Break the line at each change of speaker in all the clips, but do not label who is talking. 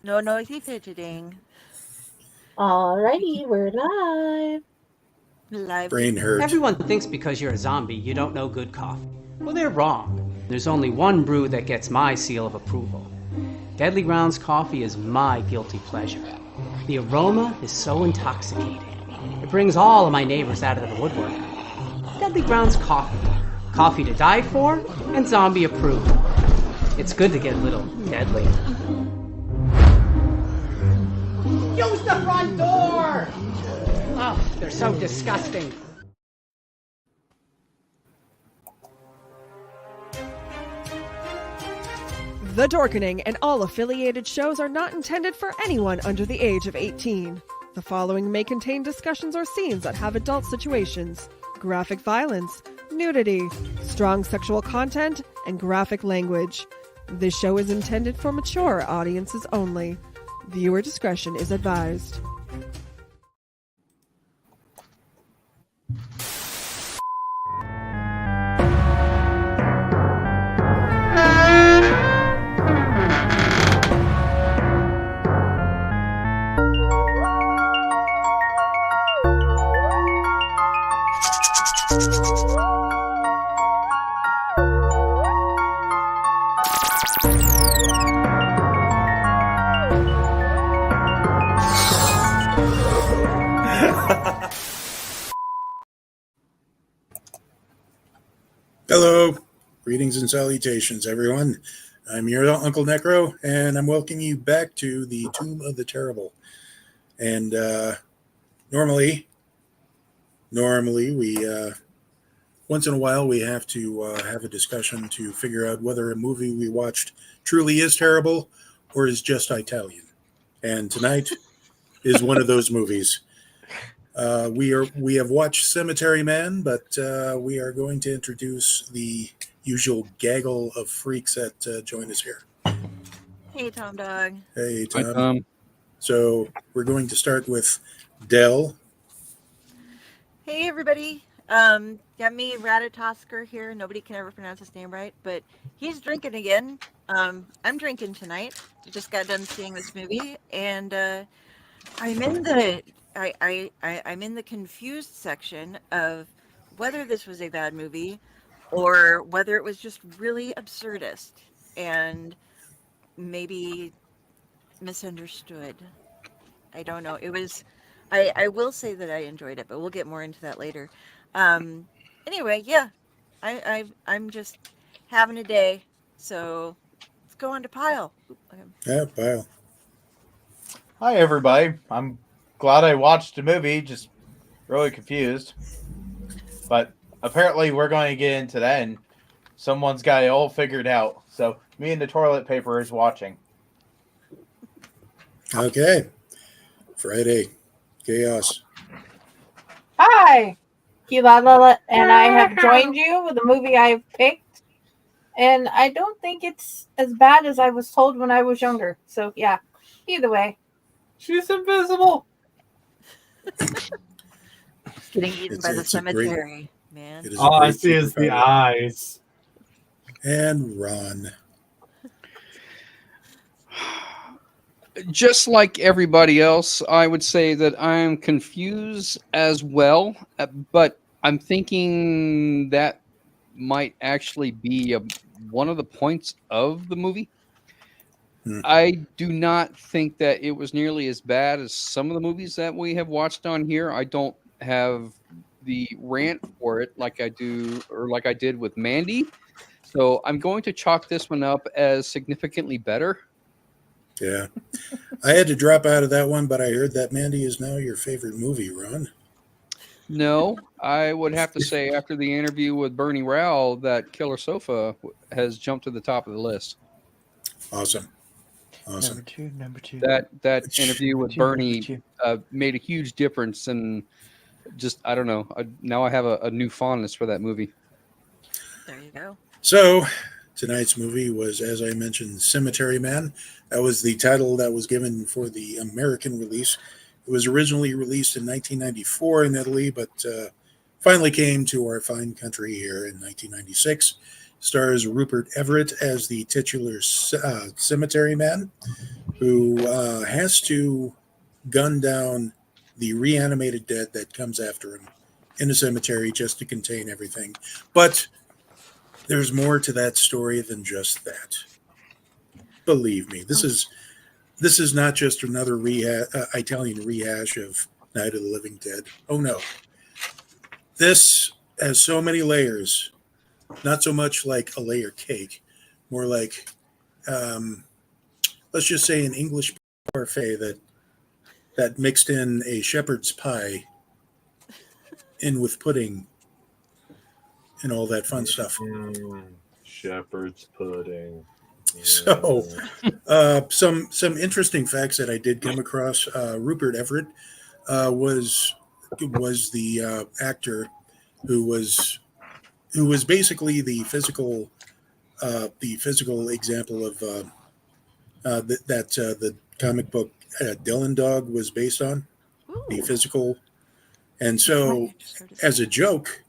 No noisy fidgeting.
Alrighty, we're live.
Live to
Brain hurt.
Everyone thinks because you're a zombie, you don't know good coffee. Well, they're wrong. There's only one brew that gets my seal of approval. Deadly Grounds coffee is my guilty pleasure. The aroma is so intoxicating. It brings all of my neighbors out of the woodwork. Deadly Grounds coffee. Coffee to die for and zombie approved. It's good to get a little deadly. Use the front door! Oh, they're so disgusting.
The Dorkening and all affiliated shows are not intended for anyone under the age of 18. The following may contain discussions or scenes that have adult situations, graphic violence, nudity, strong sexual content, and graphic language. This show is intended for mature audiences only. Viewer discretion is advised.
Hello. Greetings and salutations, everyone. I'm your Uncle Necro, and I'm welcoming you back to the Tomb of the Terrible. And normally we once in a while we have to have a discussion to figure out whether a movie we watched truly is terrible or is just Italian. And tonight is one of those movies. We have watched Cemetery Man, but we are going to introduce the usual gaggle of freaks that join us here.
Hey, Tom Dog.
Hey, Tom.
Hi, Tom.
So we're going to start with Dell.
Hey, everybody. Got me, Ratatosker here. Nobody can ever pronounce his name right, but he's drinking again. I'm drinking tonight. I just got done seeing this movie, and I'm in the I'm in the confused section of whether this was a bad movie or whether it was just really absurdist and maybe misunderstood. I don't know. It was. I will say that I enjoyed it, but we'll get more into that later. Anyway, yeah, I'm just having a day, so let's go on to Pile.
Yeah, Pyle.
Hi, everybody. I'm glad I watched the movie, just really confused. But apparently we're going to get into that, and someone's got it all figured out. So me and the toilet paper is watching.
Okay. Friday. Chaos.
Hi, Kilala, and I have joined you with the movie I've picked. And I don't think it's as bad as I was told when I was younger. So, yeah, either way. She's invisible.
Getting eaten by the
It's a great-
cemetery, man.
it is a
All I
great
see is the
superpower.
eyes.
And Ron.
Just like everybody else, I would say that I'm confused as well, but I'm thinking that might actually be one of the points of the movie. I do not think that it was nearly as bad as some of the movies that we have watched on here. I don't have the rant for it like I do, or like I did with Mandy. So I'm going to chalk this one up as significantly better.
Yeah. I had to drop out of that one, but I heard that Mandy is now your favorite movie, Ron.
No, I would have to say after the interview with Bernie Rao that Killer Sofa has jumped to the top of the list.
Awesome.
Number two.
That interview with Bernie made a huge difference, and just I don't know. Now I have a new fondness for that movie.
There you go.
So tonight's movie was, as I mentioned, Cemetery Man. That was the title that was given for the American release. It was originally released in 1994 in Italy, but finally came to our fine country here in 1996. stars Rupert Everett as the titular cemetery man who has to gun down the reanimated dead that comes after him in a cemetery just to contain everything. But there's more to that story than just that. Believe me, this is not just another Italian rehash of Night of the Living Dead. Oh no, this has so many layers. Not so much like a layer cake, more like, let's just say, an English parfait that mixed in a shepherd's pie in with pudding and all that fun stuff.
Shepherd's pudding.
So, some interesting facts that I did come across. Rupert Everett was the actor who was basically the physical example of that the comic book Dylan Dog was based on.
Ooh.
The physical, and so as a joke,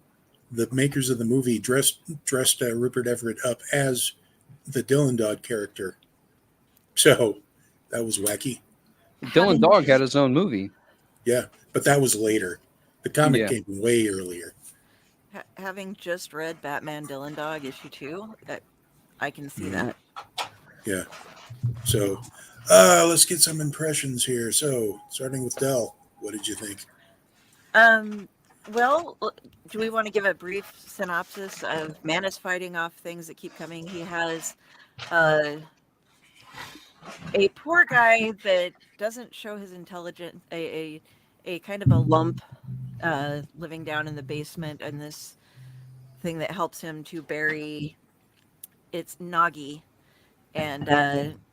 the makers of the movie dressed Rupert Everett up as the Dylan Dog character. So that was wacky.
Dylan Dog had his own movie.
Yeah, but that was later. The comic came way earlier.
Having just read Batman Dylan Dog issue 2, I can see that.
Yeah. So let's get some impressions here. So starting with Del, what did you think?
Well, do we want to give a brief synopsis of man is fighting off things that keep coming? He has a poor guy that doesn't show his intelligence, a kind of a lump living down in the basement, and this thing that helps him to bury it's Nagi. And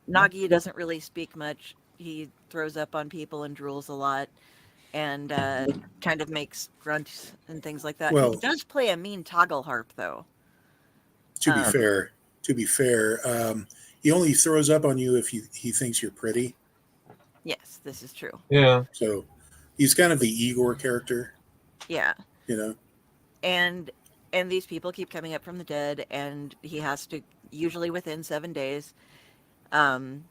Nagi doesn't really speak much. He throws up on people and drools a lot, and kind of makes grunts and things like that.
Well,
he does play a mean toggle harp, though.
To be fair, he only throws up on you if he thinks you're pretty.
Yes, this is true.
Yeah.
So he's kind of the Igor character.
Yeah.
You know.
And these people keep coming up from the dead, and he has to, usually within 7 days, kill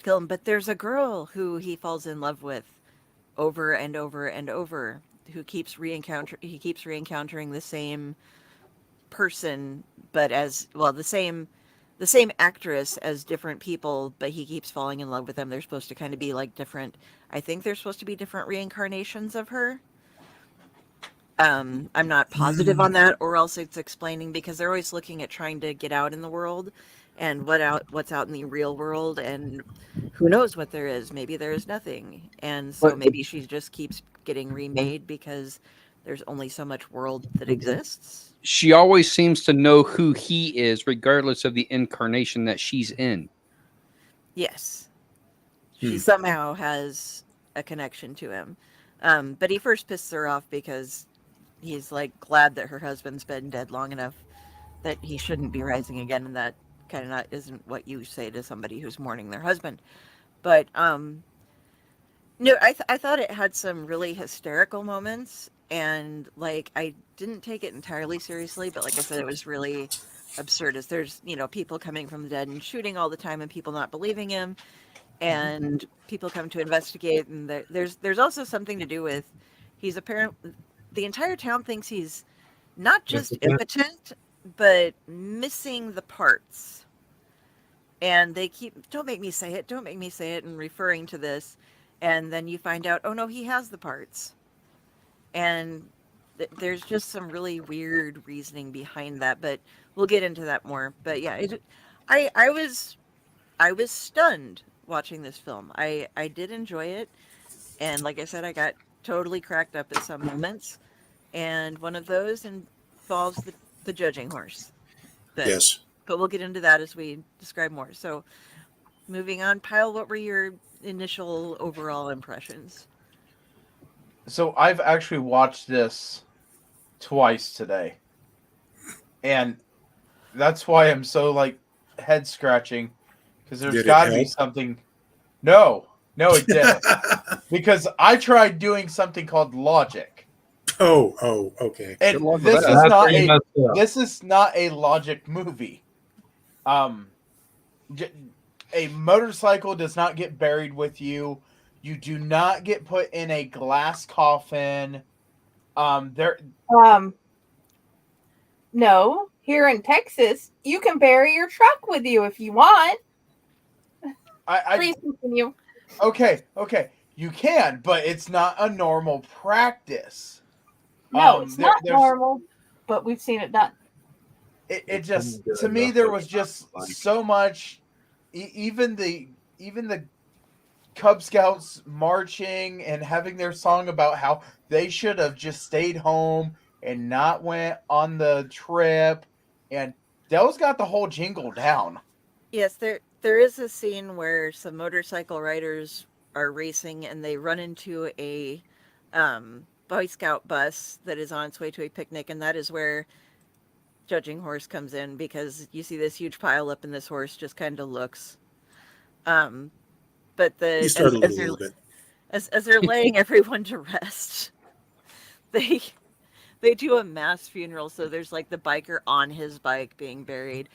them. But there's a girl who he falls in love with over and over and over, who keeps re-encountering the same person, but as well, the same actress as different people, but he keeps falling in love with them. They're supposed to kind of be like different, I think they're supposed to be different reincarnations of her. I'm not positive on that, or else it's explaining, because they're always looking at trying to get out in the world and what's out in the real world, and who knows what there is. Maybe there is nothing, and so maybe she just keeps getting remade because there's only so much world that exists.
She always seems to know who he is, regardless of the incarnation that she's in.
Yes. She somehow has a connection to him. But he first pisses her off because he's like glad that her husband's been dead long enough that he shouldn't be rising again, and that kind of isn't what you say to somebody who's mourning their husband. But no, I thought it had some really hysterical moments, and like I didn't take it entirely seriously, but like I said, it was really absurd. As there's people coming from the dead and shooting all the time, and people not believing him, and people come to investigate, and there's also something to do with he's apparently, the entire town thinks he's not just impotent, but missing the parts. And they keep, don't make me say it, and referring to this. And then you find out, oh no, he has the parts. And there's just some really weird reasoning behind that, but we'll get into that more. But yeah, I was stunned watching this film. I did enjoy it. And like I said, I got totally cracked up at some moments, and one of those involves the judging horse. But we'll get into that as we describe more. So moving on, Pyle, what were your initial overall impressions?
So I've actually watched this twice today, and that's why I'm so like head scratching, because there's got to be something. No, it didn't. Because I tried doing something called logic.
Oh, okay.
Good
And
luck with
this
that.
is
That's
not
where you
a
messed up.
this is not a logic movie. A motorcycle does not get buried with you. You do not get put in a glass coffin. There.
No, here in Texas, you can bury your truck with you if you want. Please continue.
Okay. You can, but it's not a normal practice.
No, it's not
there's
normal, but we've seen it done.
it just to me there was just so much. Even the Cub Scouts marching and having their song about how they should have just stayed home and not went on the trip, and Dell's got the whole jingle down.
Yes, there is a scene where some motorcycle riders are racing and they run into a Boy Scout bus that is on its way to a picnic, and that is where Judging Horse comes in, because you see this huge pile up and this horse just kind of looks. But
You startled a little bit.
as they're laying everyone to rest, they do a mass funeral. So there's like the biker on his bike being buried,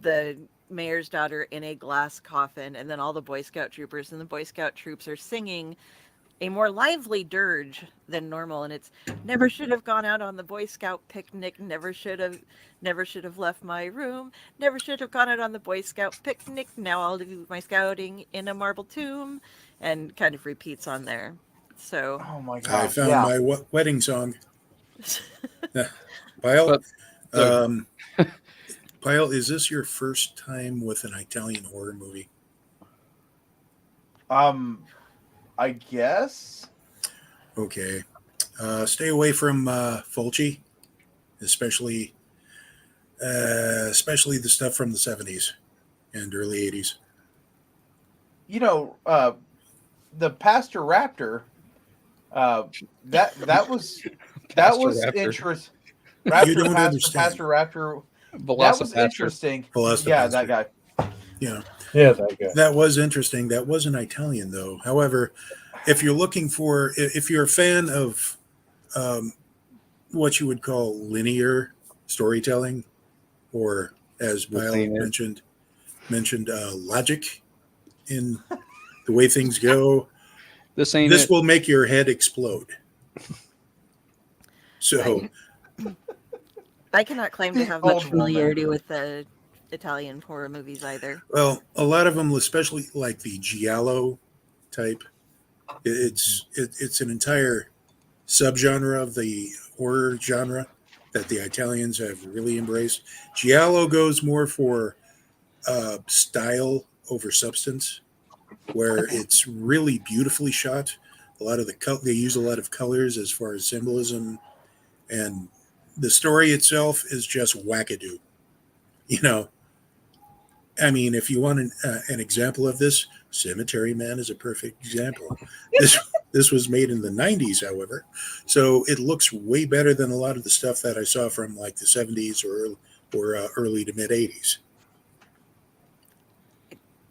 the mayor's daughter in a glass coffin, and then all the Boy Scout troopers, and the Boy Scout troops are singing a more lively dirge than normal, and it's never should have gone out on the Boy Scout picnic, never should have left my room, never should have gone out on the Boy Scout picnic, now I'll do my scouting in a marble tomb, and kind of repeats on there. So
Oh my god!
I found my wedding song. Pyle, Pyle, is this your first time with an Italian horror movie?
I guess.
Okay. Stay away from Fulci, especially the stuff from the 70s and early 80s.
You know, the Pastor Raptor. That was interesting.
You don't understand.
Pastor Raptor.
Velocipaster.
That was interesting.
Velocipaster.
Yeah, that guy.
Yeah.
Yeah, that guy.
That was interesting. That wasn't Italian, though. However, if you're a fan of what you would call linear storytelling, or as Pyle mentioned, logic in the way things go, this will make your head explode. So
I cannot claim to have much familiarity with the Italian horror movies either.
Well, a lot of them, especially like the giallo type, it's an entire subgenre of the horror genre that the Italians have really embraced. Giallo goes more for style over substance, where it's really beautifully shot. They use a lot of colors as far as symbolism, and the story itself is just wackadoo. You know, I mean, if you want an example of this, Cemetery Man is a perfect example. This was made in the 90s, however, so it looks way better than a lot of the stuff that I saw from like the 70s or early to mid 80s.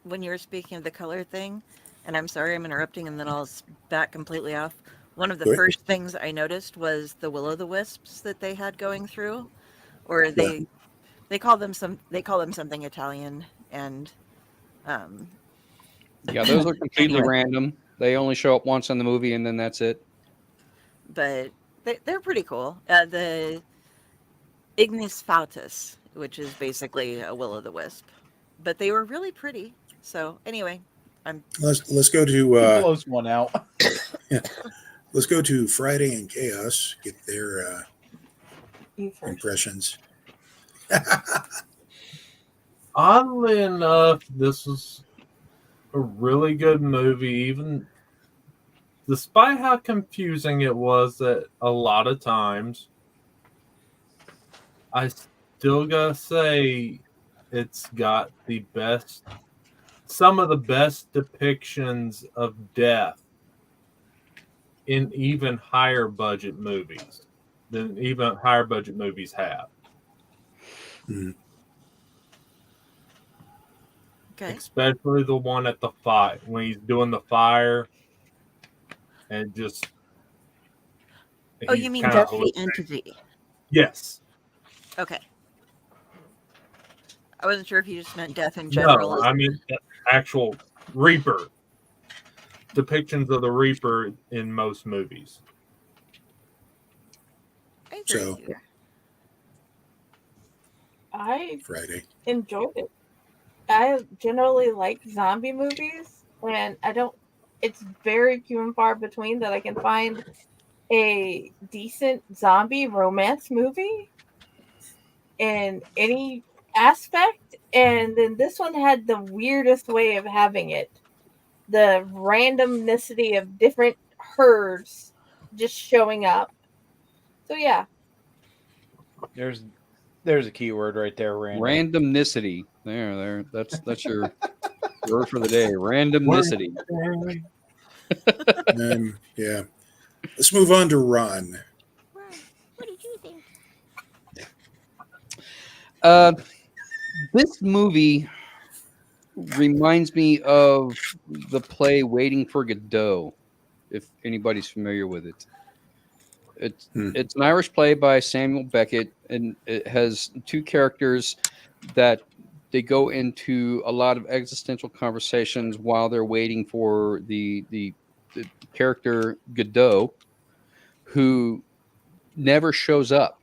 When you were speaking of the color thing, and I'm sorry I'm interrupting, and then I'll back completely off. One of the first things I noticed was the will-o'-the-wisps that they had going through, or they call them something Italian, and
yeah, those are completely random. They only show up once in the movie, and then that's it.
But they're pretty cool. The Ignis Fautus, which is basically a will-o'-the-wisp, but they were really pretty. So anyway,
let's go to
blows one out.
Yeah. Let's go to Friday in Chaos. Get their impressions.
Oddly enough, this was a really good movie, even despite how confusing it was at a lot of times. I still gotta say it's got some of the best depictions of death in even higher budget movies than even higher budget movies have.
Mm.
okay.
Especially the one at the fire, when he's doing the fire and just
Oh, you mean
kinda
Death the Entity?
Yes.
Okay. I wasn't sure if you just meant death in
No,
general.
I mean the actual Reaper. Depictions of the Reaper in most movies.
I agree
So
with you there.
I
Friday.
enjoyed it. I generally like zombie movies, and I don't. It's very few and far between that I can find a decent zombie romance movie in any aspect. And then this one had the weirdest way of having it. The randomnicity of different herds just showing up. So yeah,
There's a keyword right there, random.
Randomnicity. There. That's your word for the day. Randomnicity.
Yeah. Let's move on to Ron.
What did you think?
This movie reminds me of the play Waiting for Godot, if anybody's familiar with it. It's an Irish play by Samuel Beckett, and it has two characters that they go into a lot of existential conversations while they're waiting for the character Godot, who never shows up.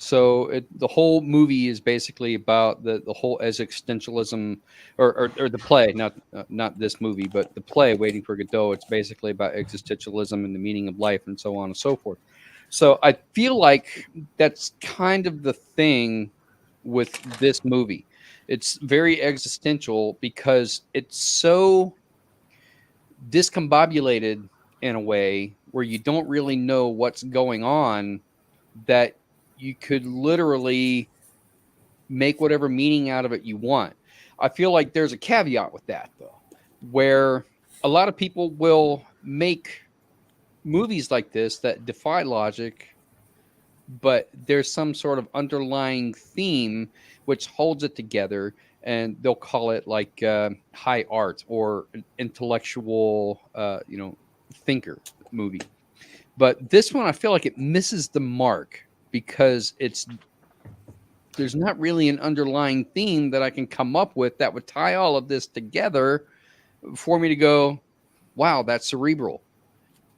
So the whole movie is basically about the whole existentialism, or the play, not this movie, but the play Waiting for Godot. It's basically about existentialism and the meaning of life and so on and so forth. So I feel like that's kind of the thing with this movie. It's very existential because it's so discombobulated in a way where you don't really know what's going on, that you could literally make whatever meaning out of it you want. I feel like there's a caveat with that, though, where a lot of people will make movies like this that defy logic, but there's some sort of underlying theme which holds it together, and they'll call it like high art or an intellectual, thinker movie. But this one, I feel like it misses the mark because there's not really an underlying theme that I can come up with that would tie all of this together for me to go, wow, that's cerebral.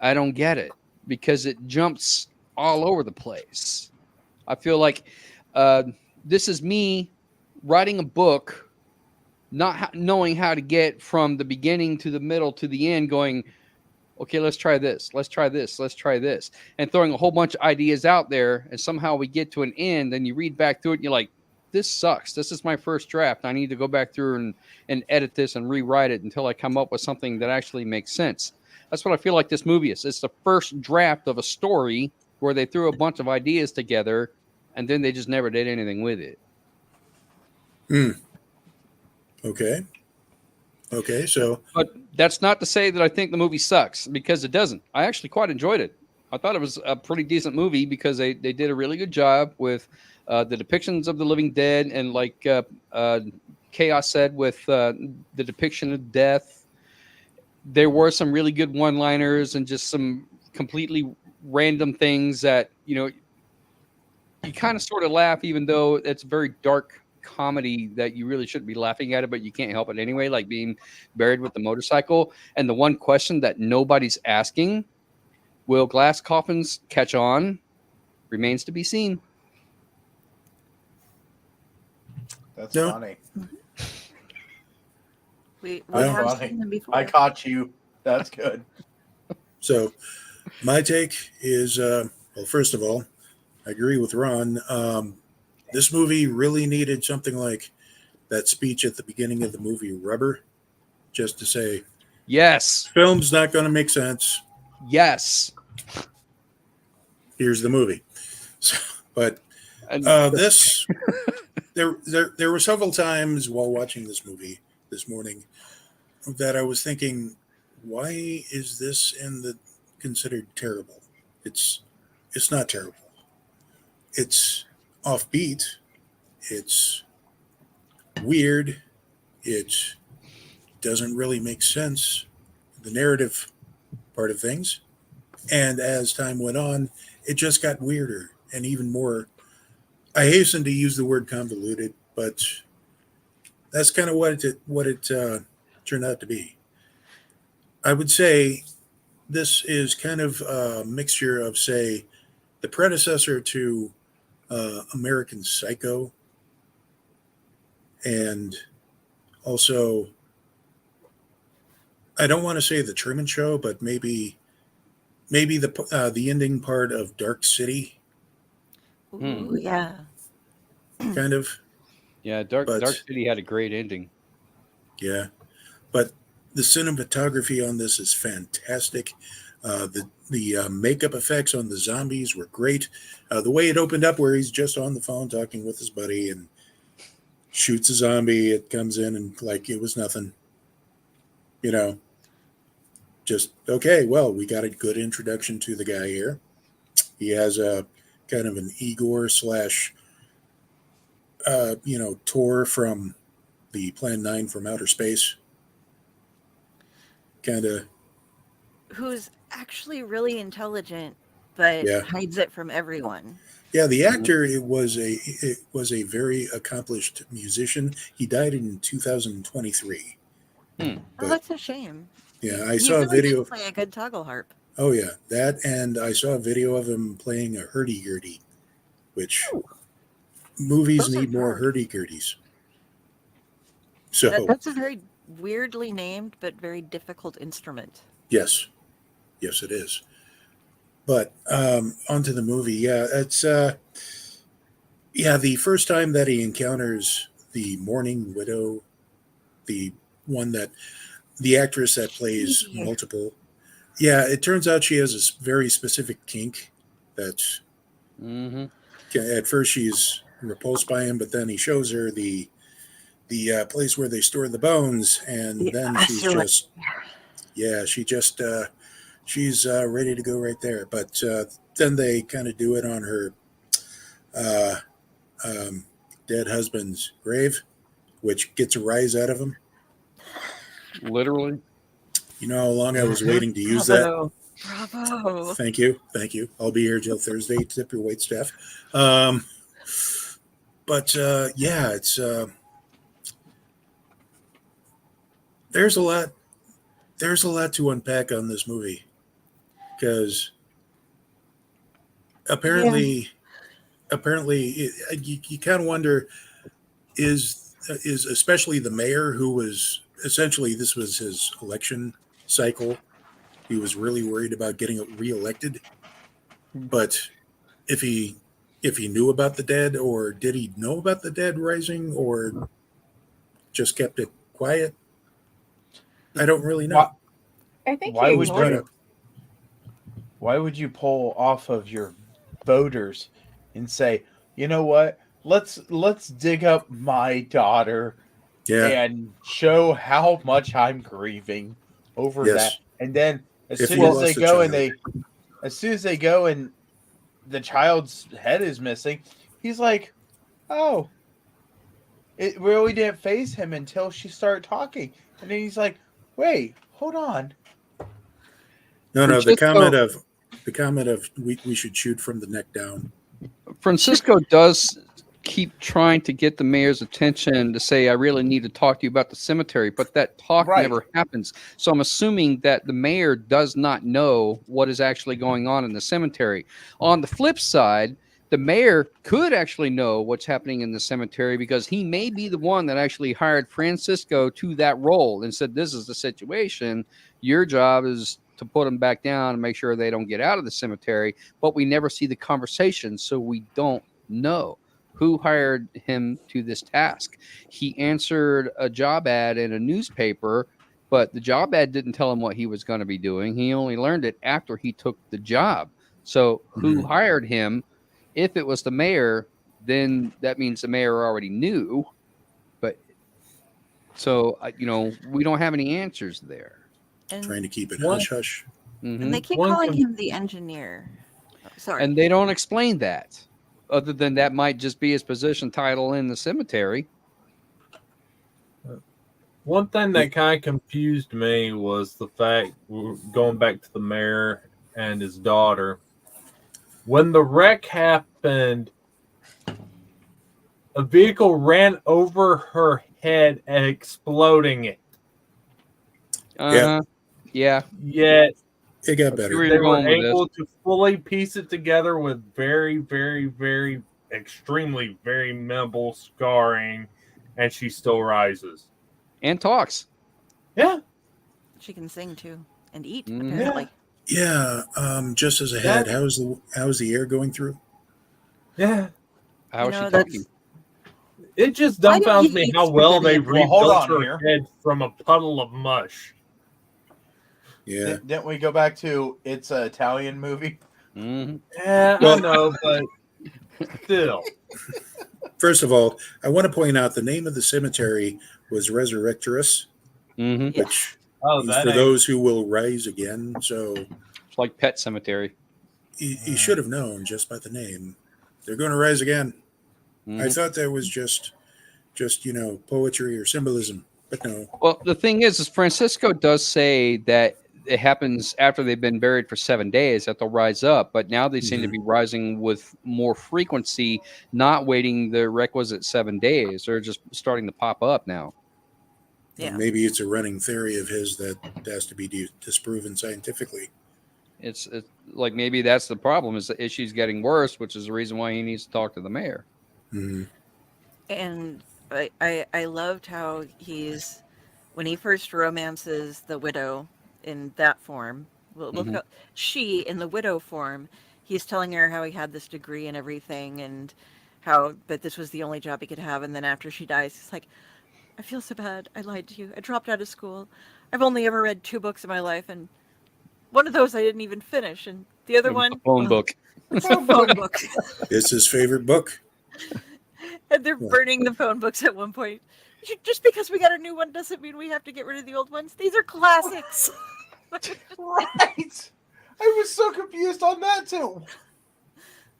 I don't get it, because it jumps all over the place. I feel like this is me writing a book, not knowing how to get from the beginning to the middle to the end, going, okay, let's try this, let's try this, let's try this, and throwing a whole bunch of ideas out there, and somehow we get to an end, and you read back through it, and you're like, this sucks. This is my first draft. I need to go back through and edit this and rewrite it until I come up with something that actually makes sense. That's what I feel like this movie is. It's the first draft of a story where they threw a bunch of ideas together, and then they just never did anything with it.
Okay, so.
But that's not to say that I think the movie sucks, because it doesn't. I actually quite enjoyed it. I thought it was a pretty decent movie because they did a really good job with the depictions of the living dead, and like Chaos said, with the depiction of death. There were some really good one-liners and just some completely random things that, you kind of sort of laugh, even though it's a very dark comedy that you really shouldn't be laughing at it, but you can't help it anyway, like being buried with the motorcycle. And the one question that nobody's asking, will glass coffins catch on, remains to be seen.
That's
No.
funny.
We
That's
have
funny.
seen them before.
I caught you. That's good.
So my take is, well, first of all, I agree with Ron. This movie really needed something like that speech at the beginning of the movie Rubber, just to say,
yes,
film's not going to make sense.
Yes.
Here's the movie. So, but this, there were several times while watching this movie this morning that I was thinking, why is this considered terrible? It's not terrible. It's offbeat. It's weird. It doesn't really make sense. The narrative part of things And as time went on, it just got weirder and even more. I hasten to use the word convoluted, but that's kind of what it turned out to be. I would say this is kind of a mixture of, say, the predecessor to American Psycho, and also, I don't want to say the Truman Show, but maybe the ending part of Dark City,
Ooh, yeah.
kind of.
Yeah, Dark City had a great ending.
Yeah, but the cinematography on this is fantastic. The makeup effects on the zombies were great. The way it opened up, where he's just on the phone talking with his buddy and shoots a zombie, it comes in and like it was nothing. You know, just okay. Well, we got a good introduction to the guy here. He has a kind of an Igor slash, Tor from the Plan 9 from outer space. Kind of.
Who's actually really intelligent, but
Yeah.
hides it from everyone.
Yeah, the actor it was a very accomplished musician. He died in 2023.
Oh, that's a shame.
Yeah, I
He
saw a
really
video.
did play a good toggle harp.
Oh yeah, that, and I saw a video of him playing a hurdy-gurdy, which movies
Those are
need more
hard.
hurdy-gurdies. So
That's a very weirdly named but very difficult instrument.
yes, it is. But onto the movie. Yeah, it's the first time that he encounters the mourning widow, the one that the actress that plays
Yeah.
multiple. Yeah, it turns out she has a very specific kink that at first she's repulsed by him, but then he shows her the place where they store the bones, and then she's ready to go right there. But then they kind of do it on her dead husband's grave, which gets a rise out of him.
Literally.
You know how long I was waiting to use that?
Bravo.
Thank you. I'll be here till Thursday. Tip your wait staff. But it's there's a lot to unpack on this movie, because apparently you kind of wonder, is especially the mayor, who was essentially, this was his election cycle. He was really worried about getting reelected. But if he knew about the dead, or did he know about the dead rising, or just kept it quiet? I don't really know.
I think
Why
he
would
ignored
you?
it.
Why would you pull off of your voters and say, you know what? Let's dig up my daughter and show how much I'm grieving over that. And then as soon as they go and the child's head is missing, he's like, oh, it really didn't faze him until she started talking. And then he's like, wait, hold on.
No, the comment of we should shoot from the neck down.
Francesco does keep trying to get the mayor's attention to say, I really need to talk to you about the cemetery, but that talk never happens. So I'm assuming that the mayor does not know what is actually going on in the cemetery. On the flip side, the mayor could actually know what's happening in the cemetery, because he may be the one that actually hired Francesco to that role and said, this is the situation. Your job is to put them back down and make sure they don't get out of the cemetery. But we never see the conversation, so we don't know who hired him to this task. He answered a job ad in a newspaper, but the job ad didn't tell him what he was going to be doing. He only learned it after he took the job. So who hired him? If it was the mayor, then that means the mayor already knew. But so, we don't have any answers there.
And
trying to keep it hush-hush.
And they keep calling him the engineer. Sorry.
And they don't explain that. Other than that might just be his position title in the cemetery.
One thing that kind of confused me was the fact, going back to the mayor and his daughter. When the wreck happened, a vehicle ran over her head, exploding it.
Yeah.
Yet
It got
I see
better.
where
they
you're
were
going with this.
able to fully piece it together with very, very, very, extremely, very minimal scarring, and she still rises.
And talks.
Yeah.
She can sing too and eat
Mhm.
apparently.
Yeah. Just as a head, how's the air going through?
Yeah.
How is
know,
she
that's-
talking?
It just
Why don't
dumbfounds
you
me
eat
how well they
spaghetti?
Well, hold
rebuilt
on
her
here.
head from a puddle of mush.
Yeah.
Didn't we go back to it's an Italian movie?
Mm-hmm.
Yeah,
Well-
I know, but still.
First of all, I want to point out the name of the cemetery was Resurrectorus,
Mm-hmm.
Yeah.
which
Oh,
is
that
for
ain't.
those who will rise again. So
It's like Pet Cemetery.
you should have known just by the name. They're going to rise again. I
Mhm.
thought that was just poetry or symbolism, but no.
Well, the thing is Francisco does say that it happens after they've been buried for 7 days that they'll rise up, but now they seem to be rising with more frequency, not waiting the requisite 7 days. They're just starting to pop up now.
Yeah.
Maybe it's a running theory of his that has to be disproven scientifically.
It's like maybe that's the problem, is the issue's getting worse, which is the reason why he needs to talk to the mayor.
Mhm.
And I loved how when he first romances the widow in that form,
Mhm.
she in the widow form, he's telling her how he had this degree and everything, and but this was the only job he could have. And then after she dies, he's like, I feel so bad. I lied to you. I dropped out of school. I've only ever read 2 books in my life, and one of those I didn't even finish, and the other
It was
one,
the phone book.
it's the phone book.
It's his favorite book.
And they're
Yeah.
burning the phone books at one point. Just because we got a new one doesn't mean we have to get rid of the old ones. These are classics.
Right. I was so confused on that too.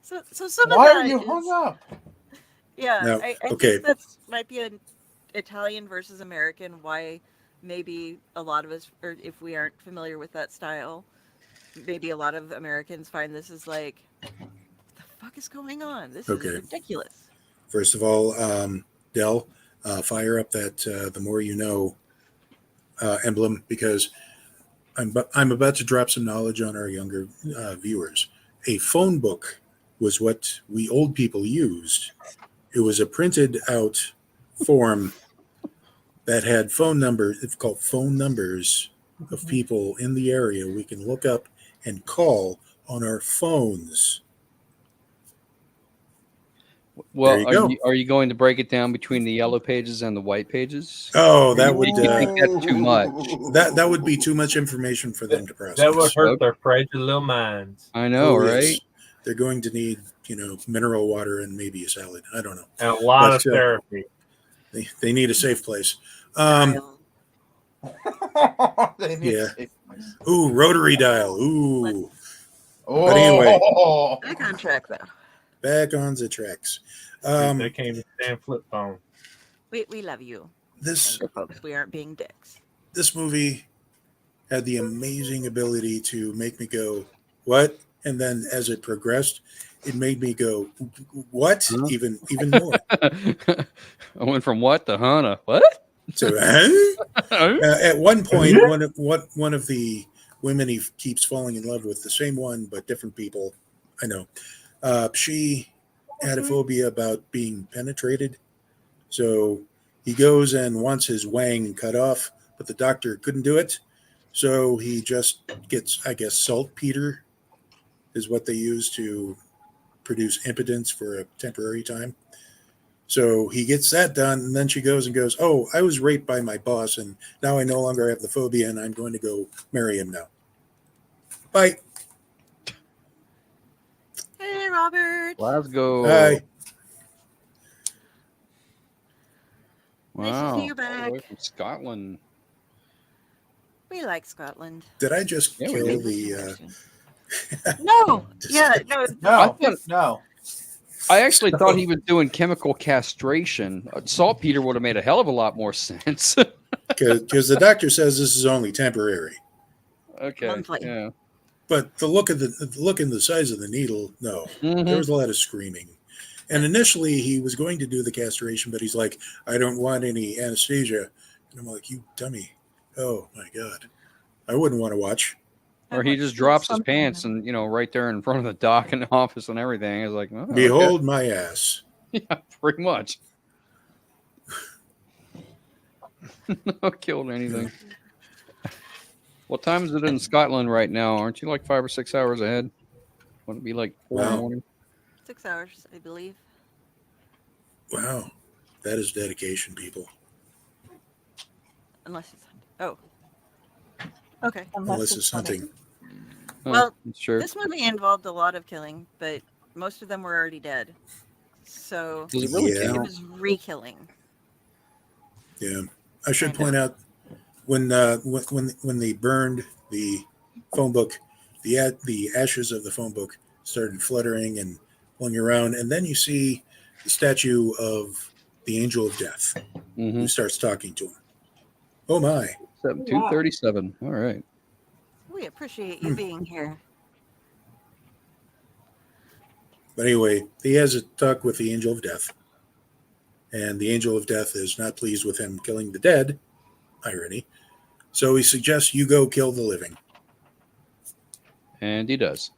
So some
Why
of
are
that
you
is-
hung up?
Yeah,
No,
I
okay.
think that's might be an Italian versus American. Why maybe a lot of us, or if we aren't familiar with that style, maybe a lot of Americans find this as like, what the fuck is going on? This
Okay.
is ridiculous.
First of all, Dell, fire up that the more you know emblem, because I'm about to drop some knowledge on our younger viewers. A phone book was what we old people used. It was a printed out form that had phone numbers. It's called phone numbers of people in the area we can look up and call on our phones.
Well,
There you go.
are you going to break it down between the yellow pages and the white pages?
Oh, that would
You think that's too much?
that would be too much information for them to process.
That would hurt
Okay.
their fragile little minds.
I know,
Oh,
right?
yes. They're going to need, mineral water and maybe a salad. I don't know.
And a lot
But,
of therapy.
They need a safe place.
Dial.
They need
Yeah.
a safe place.
Ooh, rotary dial. Ooh.
Oh,
But anyway.
Back on track though.
Back on the tracks.
They can't even stand flip phone.
We love you,
This
younger folks. We aren't being dicks.
this movie had the amazing ability to make me go, what? And then as it progressed, it made me go, what?
Huh?
Even more.
I went from what to Hana. What?
So at one point, one of the women he keeps falling in love with, the same one but different people. I know. She had a phobia about being penetrated, so he goes and wants his wang cut off, but the doctor couldn't do it, so he just gets, I guess, saltpeter is what they use to produce impotence for a temporary time. So he gets that done, and then she goes and goes, oh, I was raped by my boss, and now I no longer have the phobia, and I'm going to go marry him now. Bye.
Hey, Robert.
Let's go.
Bye.
Nice to
Wow.
see you back.
Away from Scotland.
We like Scotland.
Did I just
Yeah, we
kill
do.
the...
No. Yeah. No.
No,
thought-
no.
I actually thought he was doing chemical castration. Saltpeter would have made a hell of a lot more sense.
Because the doctor says this is only temporary.
Okay.
Monthly.
Yeah.
But the look in the size of the needle, no. There was a lot of screaming. And initially he was going to do the castration, but he's like, I don't want any anesthesia. And I'm like, you dummy. Oh my God. I wouldn't want to watch.
Or he just drops his pants and, right there in front of the doc in the office and everything. It's like, oh,
behold
okay.
my ass.
Yeah, pretty much. Not killed anything. What time is it in Scotland right now? Aren't you like 5 or 6 hours ahead? Wouldn't it be like 4 in the morning?
6 hours, I believe.
Wow. That is dedication, people.
Unless it's hunting. Oh. Okay.
Unless it's hunting.
Well,
sure.
This movie involved a lot of killing, but most of them were already dead. So
Does it really
it
count?
was re-killing.
Yeah. I should point out when they burned the phone book, the ashes of the phone book started fluttering and flung around, and then you see the statue of the angel of death who starts talking to him. Oh my.
237. All right.
We appreciate you being here.
But anyway, he has a talk with the angel of death. And the angel of death is not pleased with him killing the dead. Irony. So he suggests you go kill the living.
And he does.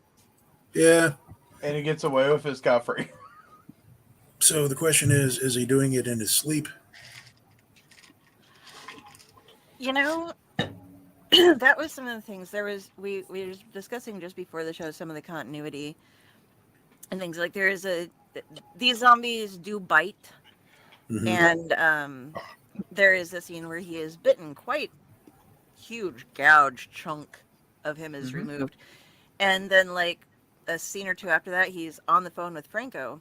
Yeah.
And he gets away with it scot-free.
So the question is he doing it in his sleep?
That was some of the things. We were discussing just before the show some of the continuity and things like these zombies do bite. And there is a scene where he is bitten. Quite huge gouge chunk of him is removed. And then like a scene or two after that, he's on the phone with Franco,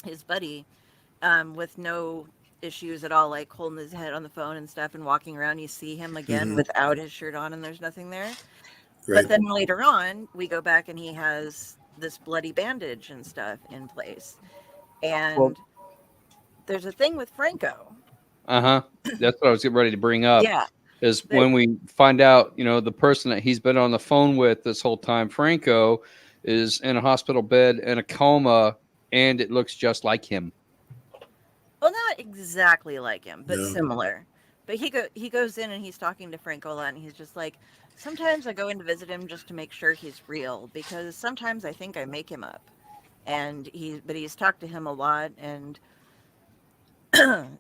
his buddy, with no issues at all, like holding his head on the phone and stuff and walking around. You see him again without his shirt on and there's nothing there. Right. But then later on, we go back and he has this bloody bandage and stuff in place. And there's a thing with Franco.
That's what I was getting ready to bring up.
Yeah.
Is when we find out, the person that he's been on the phone with this whole time, Franco, is in a hospital bed in a coma, and it looks just like him.
Well, not exactly like him, but similar. But he goes in and he's talking to Franco a lot, and he's just like, sometimes I go in to visit him just to make sure he's real, because sometimes I think I make him up. And he's talked to him a lot, and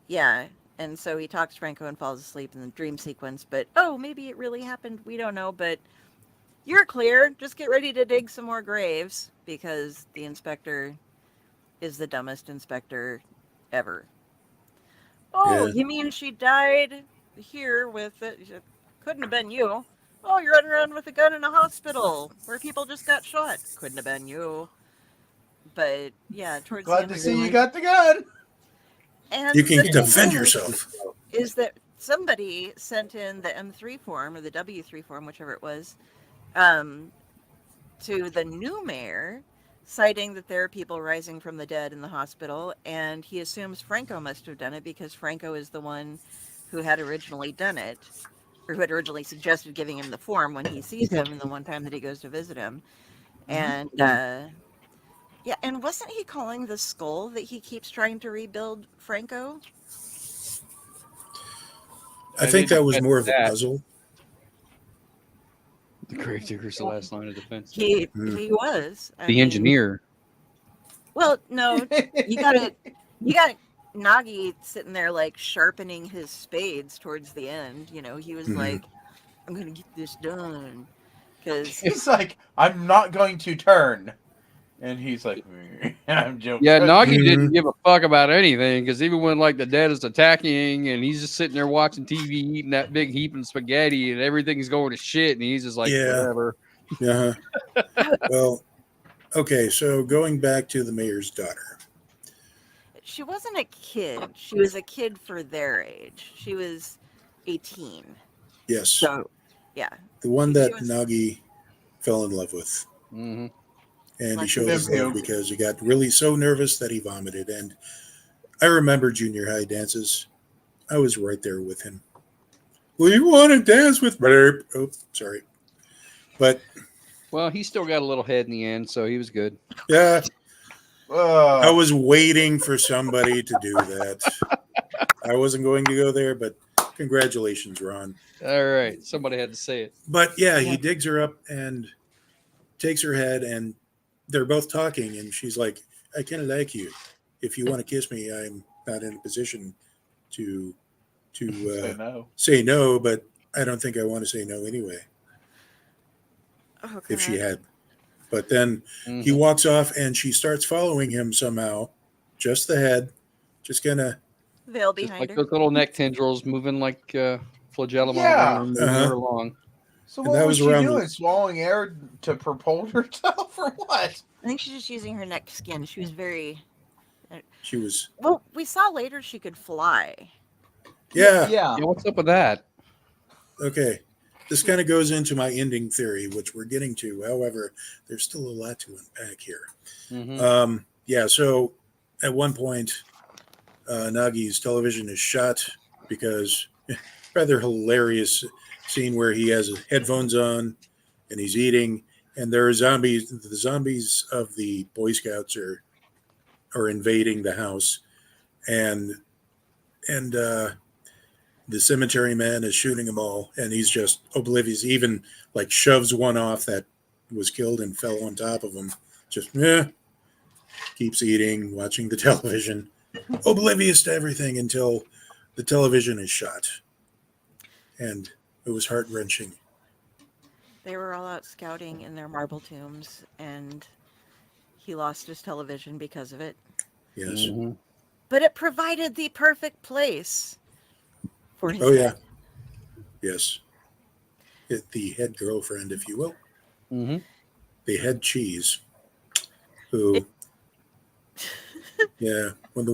yeah. And so he talks to Franco and falls asleep in the dream sequence. But, maybe it really happened. We don't know. But you're clear. Just get ready to dig some more graves, because the inspector is the dumbest inspector ever. You mean she died here with it? Couldn't have been you. Oh, you're running around with a gun in a hospital where people just got shot. Couldn't have been you. But, yeah, towards the end
Glad to see you got the gun.
And
you can defend yourself.
Is that somebody sent in the M3 form or the W3 form, whichever it was, to the new mayor, citing that there are people rising from the dead in the hospital, and he assumes Franco must have done it because Franco is the one who had originally done it, or who had originally suggested giving him the form when he sees him and the one time that he goes to visit him. And yeah, and wasn't he calling the skull that he keeps trying to rebuild Franco?
I think that was more of a puzzle.
The gravedigger's the last line of defense.
He was.
I mean, engineer.
Well, no, you got Nagi sitting there like sharpening his spades towards the end. He was like, "I'm gonna get this done," because
he's like, "I'm not going to turn." And he's like, I'm joking.
Yeah, Nagi didn't give a fuck about anything, because even when like the dead is attacking and he's just sitting there watching TV eating that big heap of spaghetti and everything's going to shit and he's just like, whatever.
Yeah. Well, okay, so going back to the mayor's daughter.
She wasn't a kid. She was a kid for their age. She was 18.
Yes.
So, yeah.
The one that Nagi fell in love with. And he showed his love because he got really so nervous that he vomited. And I remember junior high dances. I was right there with him. Well, you want to dance with me? Oh, sorry. But
Well, he still got a little head in the end, so he was good.
Yeah, I
Uh,
was waiting for somebody to do that. I wasn't going to go there, but congratulations, Ron.
All right, somebody had to say it.
But yeah, he digs her up and takes her head, and they're both talking, and she's like, I kind of like you. If you want to kiss me, I'm not in a position to
say no.
say no, but I don't think I want to say no anyway,
Okay.
if she had. But then he walks off, and she starts following him somehow, just the head, just kind of.
Veil
Just
behind
like
her.
those little neck tendrils moving like flagellum
Yeah.
on moving her along.
So
And
what
that
was
was
she
around-
doing? Swallowing air to propel herself, or what?
I think she's just using her neck skin. She was very.
She was.
Well, we saw later she could fly.
Yeah.
Yeah.
Yeah, what's up with that?
Okay. This kind of goes into my ending theory, which we're getting to. However, there's still a lot to unpack here. Yeah, so at one point, Nagi's television is shot because rather hilarious scene where he has headphones on and he's eating, and there are zombies. The zombies of the Boy Scouts are invading the house, and the cemetery man is shooting them all, and he's just oblivious. He even like shoves one off that was killed and fell on top of him. Just keeps eating, watching the television, oblivious to everything until the television is shot. And it was heart-wrenching.
They were all out scouting in their marble tombs, and he lost his television because of it.
Yes.
But it provided the perfect place for his
Oh, yeah.
head.
Yes. The head girlfriend, if you will.
Mm-hmm.
The head cheese. Who, yeah, when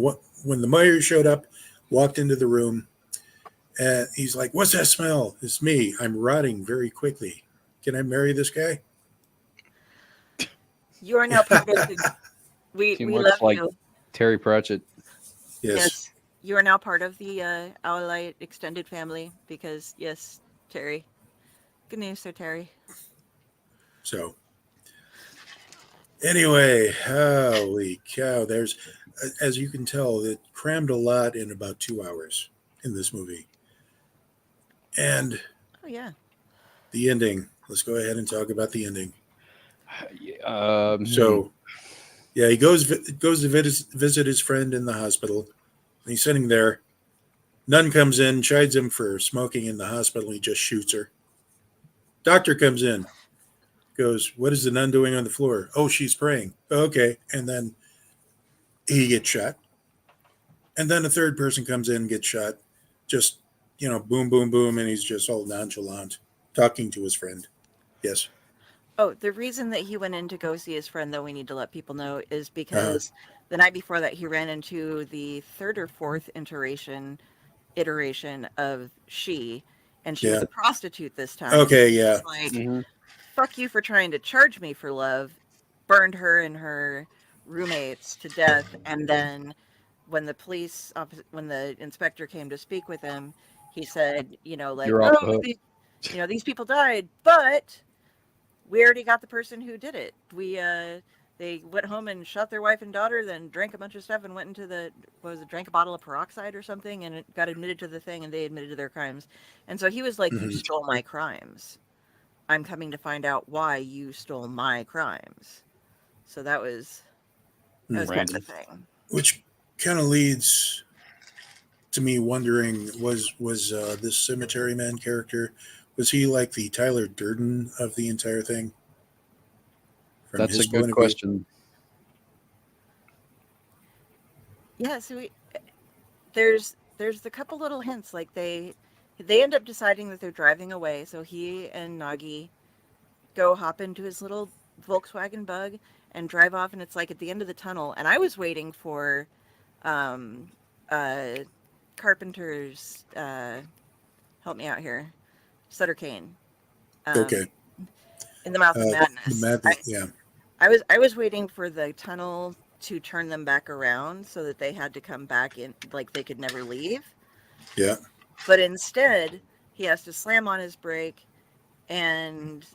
the mayor showed up, walked into the room, and he's like, "What's that smell?" It's me. I'm rotting very quickly. Can I marry this guy?
You are now part of the. We
Too
we
much
love
like
you.
Terry Pratchett.
Yes.
You are now part of the Ally extended family because yes, Terry. Good news, Sir Terry.
So, anyway, holy cow! There's, as you can tell, it crammed a lot in about 2 hours in this movie, and
Oh yeah.
the ending. Let's go ahead and talk about the ending.
So
Yeah, he goes to visit his friend in the hospital. And he's sitting there. Nun comes in, chides him for smoking in the hospital. He just shoots her. Doctor comes in, goes, "What is the nun doing on the floor?" "Oh, she's praying." "Okay." And then he gets shot. And then a third person comes in and gets shot. Just, boom, boom, boom. And he's just all nonchalant, talking to his friend. Yes.
Oh, the reason that he went in to go see his friend, though, we need to let people know, is because the night before that he ran into the third or fourth iteration of she, and she was a prostitute this time.
Okay, yeah.
It's like, fuck you for trying to charge me for love, burned her and her roommates to death, and then when the inspector came to speak with him, he said,
You're off the hook.
these people died, but we already got the person who did it. They went home and shot their wife and daughter, then drank a bunch of stuff and went into drank a bottle of peroxide or something, and it got admitted to the thing, and they admitted to their crimes. And so he was like, "You stole my crimes. I'm coming to find out why you stole my crimes." So that was kind of the thing.
Which kind of leads to me wondering, was this cemetery man character, was he like the Tyler Durden of the entire thing? From
That's
his
a
point
good
of view?
question.
Yeah, so there's a couple little hints. Like they end up deciding that they're driving away. So he and Nagi go hop into his little Volkswagen Bug and drive off, and it's like at the end of the tunnel. And I was waiting for Carpenter's help me out here, Sutter Kane.
Okay.
In the Mouth of Madness.
Yeah.
I was waiting for the tunnel to turn them back around so that they had to come back in, like they could never leave.
Yeah.
But instead, he has to slam on his brake and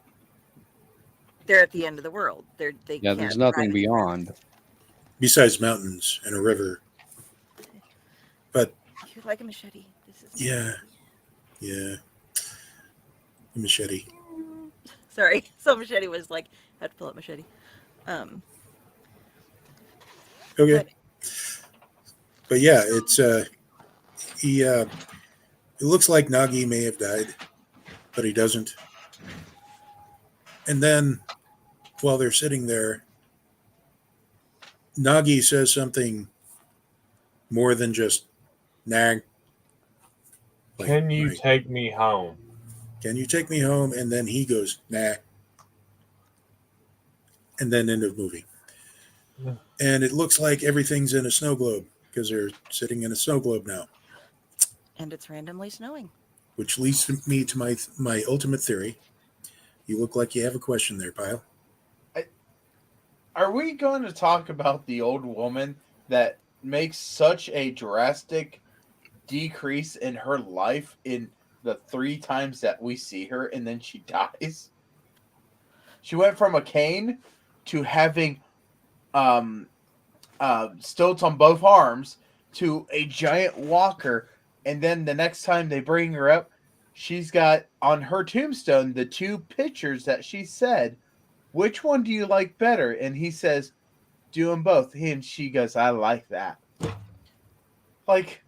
they're at the end of the world. They
Yeah,
can't
there's nothing
drive anywhere.
beyond.
Besides mountains and a river. But
If you'd like a machete, this is my
yeah,
machete.
yeah. A machete.
Sorry, so machete was like had to pull up machete.
Okay. But yeah, it's he it looks like Nagi may have died, but he doesn't. And then while they're sitting there, Nagi says something more than just nag. Like,
Can you
right,
take me home?
can you take me home? And then he goes, nah. And then end of movie.
Yeah.
And it looks like everything's in a snow globe because they're sitting in a snow globe now.
And it's randomly snowing.
Which leads me to my ultimate theory. You look like you have a question there, Pyle.
Are we going to talk about the old woman that makes such a drastic decrease in her life in the 3 times that we see her and then she dies? She went from a cane to having stilts on both arms to a giant walker, and then the next time they bring her up, she's got on her tombstone the 2 pictures that she said, which one do you like better? And he says, do them both. And she goes, I like that. Like,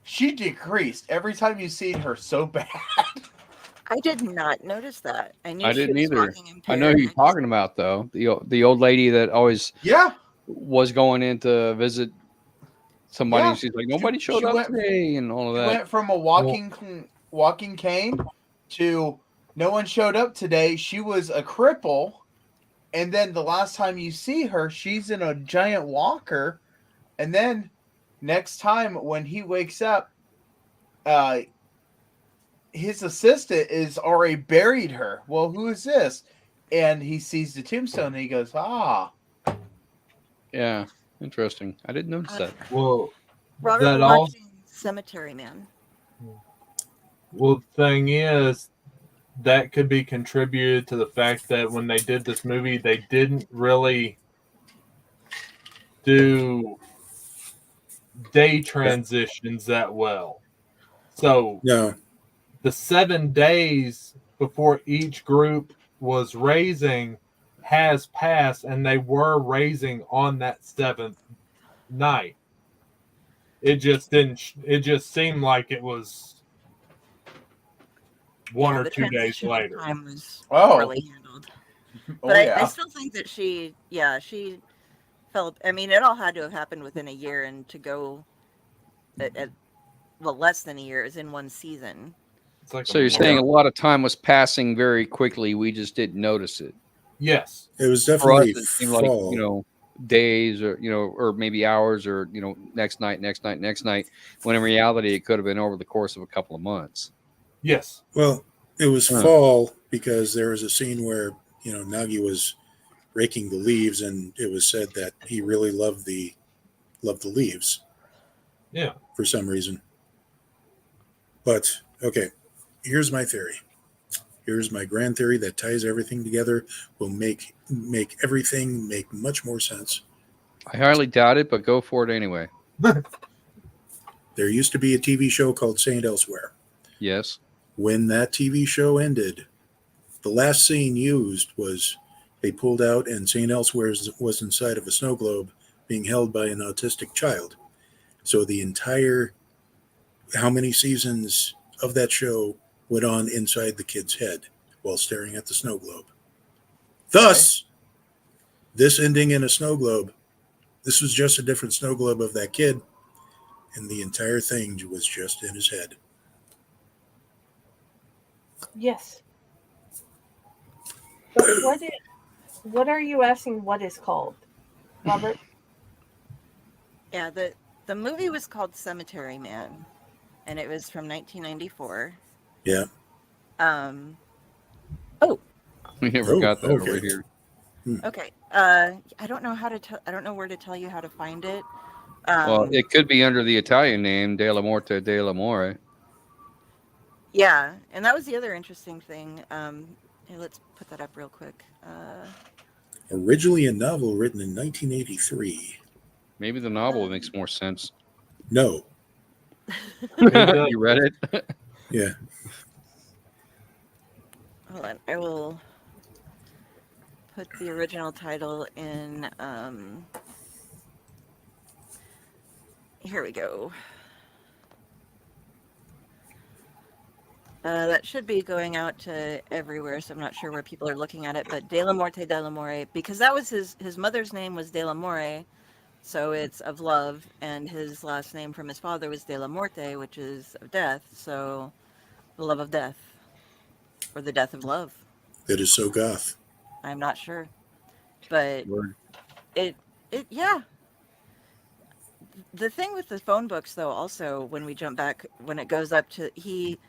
she decreased every time you see her so bad.
I did not notice that. I knew
I
she
didn't
was
either.
walking impaired.
I know who you're talking about, though. The old lady that always
Yeah.
was going in to visit somebody,
Yeah.
and she's like, nobody showed
she
up
went-
today, and all of
She
that.
went from a walking cane to no one showed up today. She was a cripple. And then the last time you see her, she's in a giant walker. And then next time when he wakes up, his assistant is already buried her. Well, who is this? And he sees the tombstone and he goes, ah.
Yeah, interesting. I didn't notice that.
Well,
Robert,
that
we're
all.
watching Cemetery Man.
Well, the thing is, that could be contributed to the fact that when they did this movie, they didn't really do day transitions that well. So
No.
the 7 days before each group was raising has passed, and they were raising on that 7th night. It just didn't. It just seemed like it was one or
the
2 days
transition of
later.
time was
Oh.
poorly handled. But I
yeah.
still think that she felt. I mean, it all had to have happened within a year, and to go well, less than a year is in one season.
It's like
So you're saying a lot of time was passing very quickly. We just didn't notice it.
Yes.
It was
For us,
definitely
it seemed like,
fall.
days or, or maybe hours or, next night. When in reality, it could have been over the course of a couple of months.
Yes.
Well, it was fall because there was a scene where, Nagi was raking the leaves, and it was said that he really loved the leaves.
Yeah.
For some reason. But okay, here's my theory. Here's my grand theory that ties everything together, will make everything make much more sense.
I highly doubt it, but go for it anyway.
There used to be a TV show called Saint Elsewhere.
Yes.
When that TV show ended, the last scene used was they pulled out and Saint Elsewhere was inside of a snow globe being held by an autistic child. So the entire, how many seasons of that show went on inside the kid's head while staring at the snow globe. Thus, this ending in a snow globe, this was just a different snow globe of that kid, and the entire thing was just in his head.
Yes. But what are you asking what is called, Robert?
Yeah, the movie was called Cemetery Man, and it was from 1994.
Yeah.
We never got that over
okay.
here.
Okay. I don't know I don't know where to tell you how to find it.
Well, it could be under the Italian name, DELLAMORTE DELLAMORE.
Yeah, and that was the other interesting thing. Hey, let's put that up real quick.
Originally a novel written in 1983.
Maybe the novel makes more sense.
No.
You read it?
Yeah.
Hold on. I will put the original title in. Here we go. That should be going out to everywhere, so I'm not sure where people are looking at it, but DELLAMORTE DELLAMORE, because that was his mother's name was DELLAMORE, so it's of love, and his last name from his father was DELLAMORTE, which is of death, so the love of death, or the death of love.
That is so goth.
I'm not sure, but
Word.
yeah. The thing with the phone books, though, also when we jump back, when it goes up to he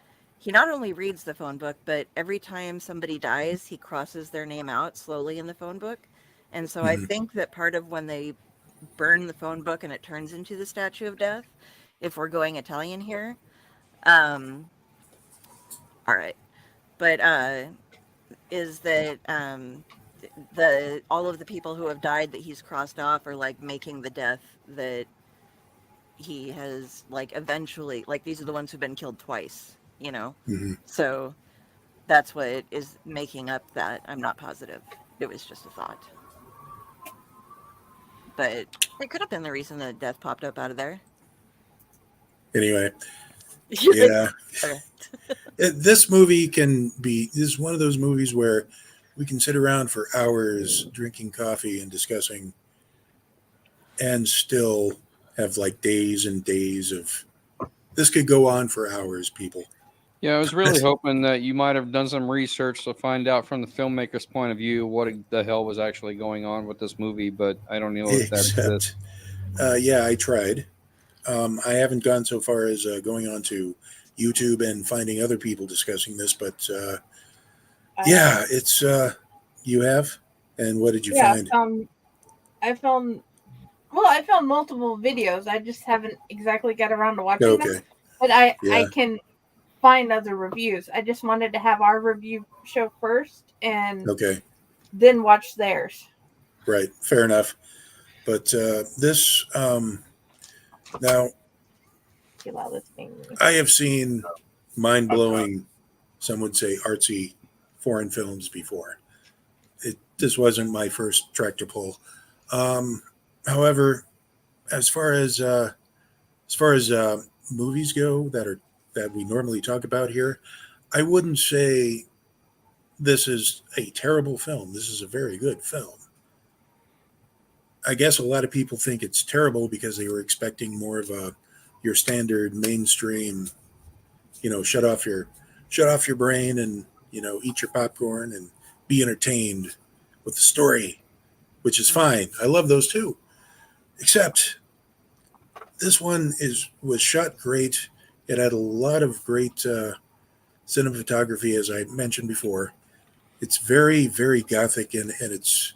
not only reads the phone book, but every time somebody dies, he crosses their name out slowly in the phone book. And so I think that part of when they burn the phone book and it turns into the statue of death, if we're going Italian here, all right, but is that all of the people who have died that he's crossed off are like making the death that he has, like, eventually, like, these are the ones who've been killed twice, you know? So that's what is making up that. I'm not positive. It was just a thought. But it could have been the reason that death popped up out of there.
Anyway, yeah. This movie is one of those movies where we can sit around for hours drinking coffee and discussing and still have like days and days of this could go on for hours, people.
Yeah, I was really hoping that you might have done some research to find out from the filmmaker's point of view what the hell was actually going on with this movie, but I don't know if that's it.
Yeah, I tried. I haven't gone so far as going on to YouTube and finding other people discussing this, but yeah, it's you have. And what did you find?
I found multiple videos. I just haven't exactly got around to watching them. But I can find other reviews. I just wanted to have our review show first and then watch theirs.
Right. Fair enough. But this now I have seen mind-blowing, some would say artsy foreign films before. This wasn't my first tractor pull. However, as far as movies go that we normally talk about here, I wouldn't say this is a terrible film. This is a very good film. I guess a lot of people think it's terrible because they were expecting more of your standard mainstream, shut off your brain and eat your popcorn and be entertained with the story, which is fine. I love those too. Except this one was shot great. It had a lot of great cinematography, as I mentioned before. It's very, very gothic in its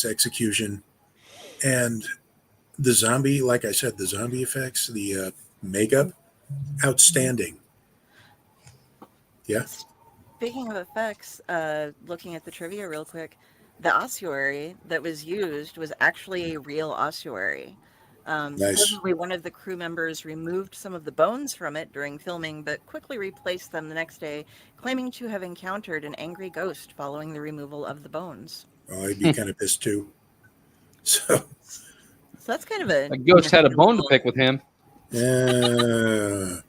execution, and the zombie, like I said, the zombie effects, the makeup, outstanding. Yeah.
Speaking of effects, looking at the trivia real quick, the ossuary that was used was actually a real ossuary.
Nice.
Supposedly one of the crew members removed some of the bones from it during filming, but quickly replaced them the next day, claiming to have encountered an angry ghost following the removal of the bones.
Oh, I'd be kind of pissed too. So
that's kind of a
ghost had a bone to pick with him.
Oh,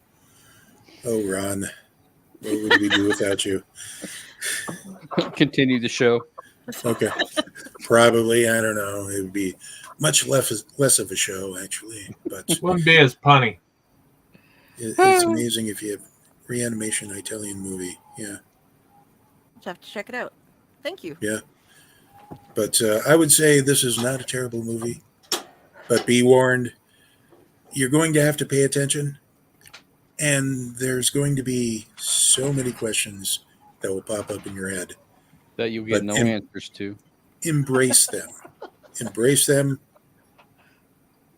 Ron, what would we do without you?
Continue the show.
Okay. Probably, I don't know. It would be much less of a show, actually. But
wouldn't be as punny.
It's amazing if you have reanimation Italian movie. Yeah.
Just have to check it out. Thank you.
Yeah. But I would say this is not a terrible movie. But be warned, you're going to have to pay attention. And there's going to be so many questions that will pop up in your head.
That you'll get no answers to.
Embrace them. Embrace them.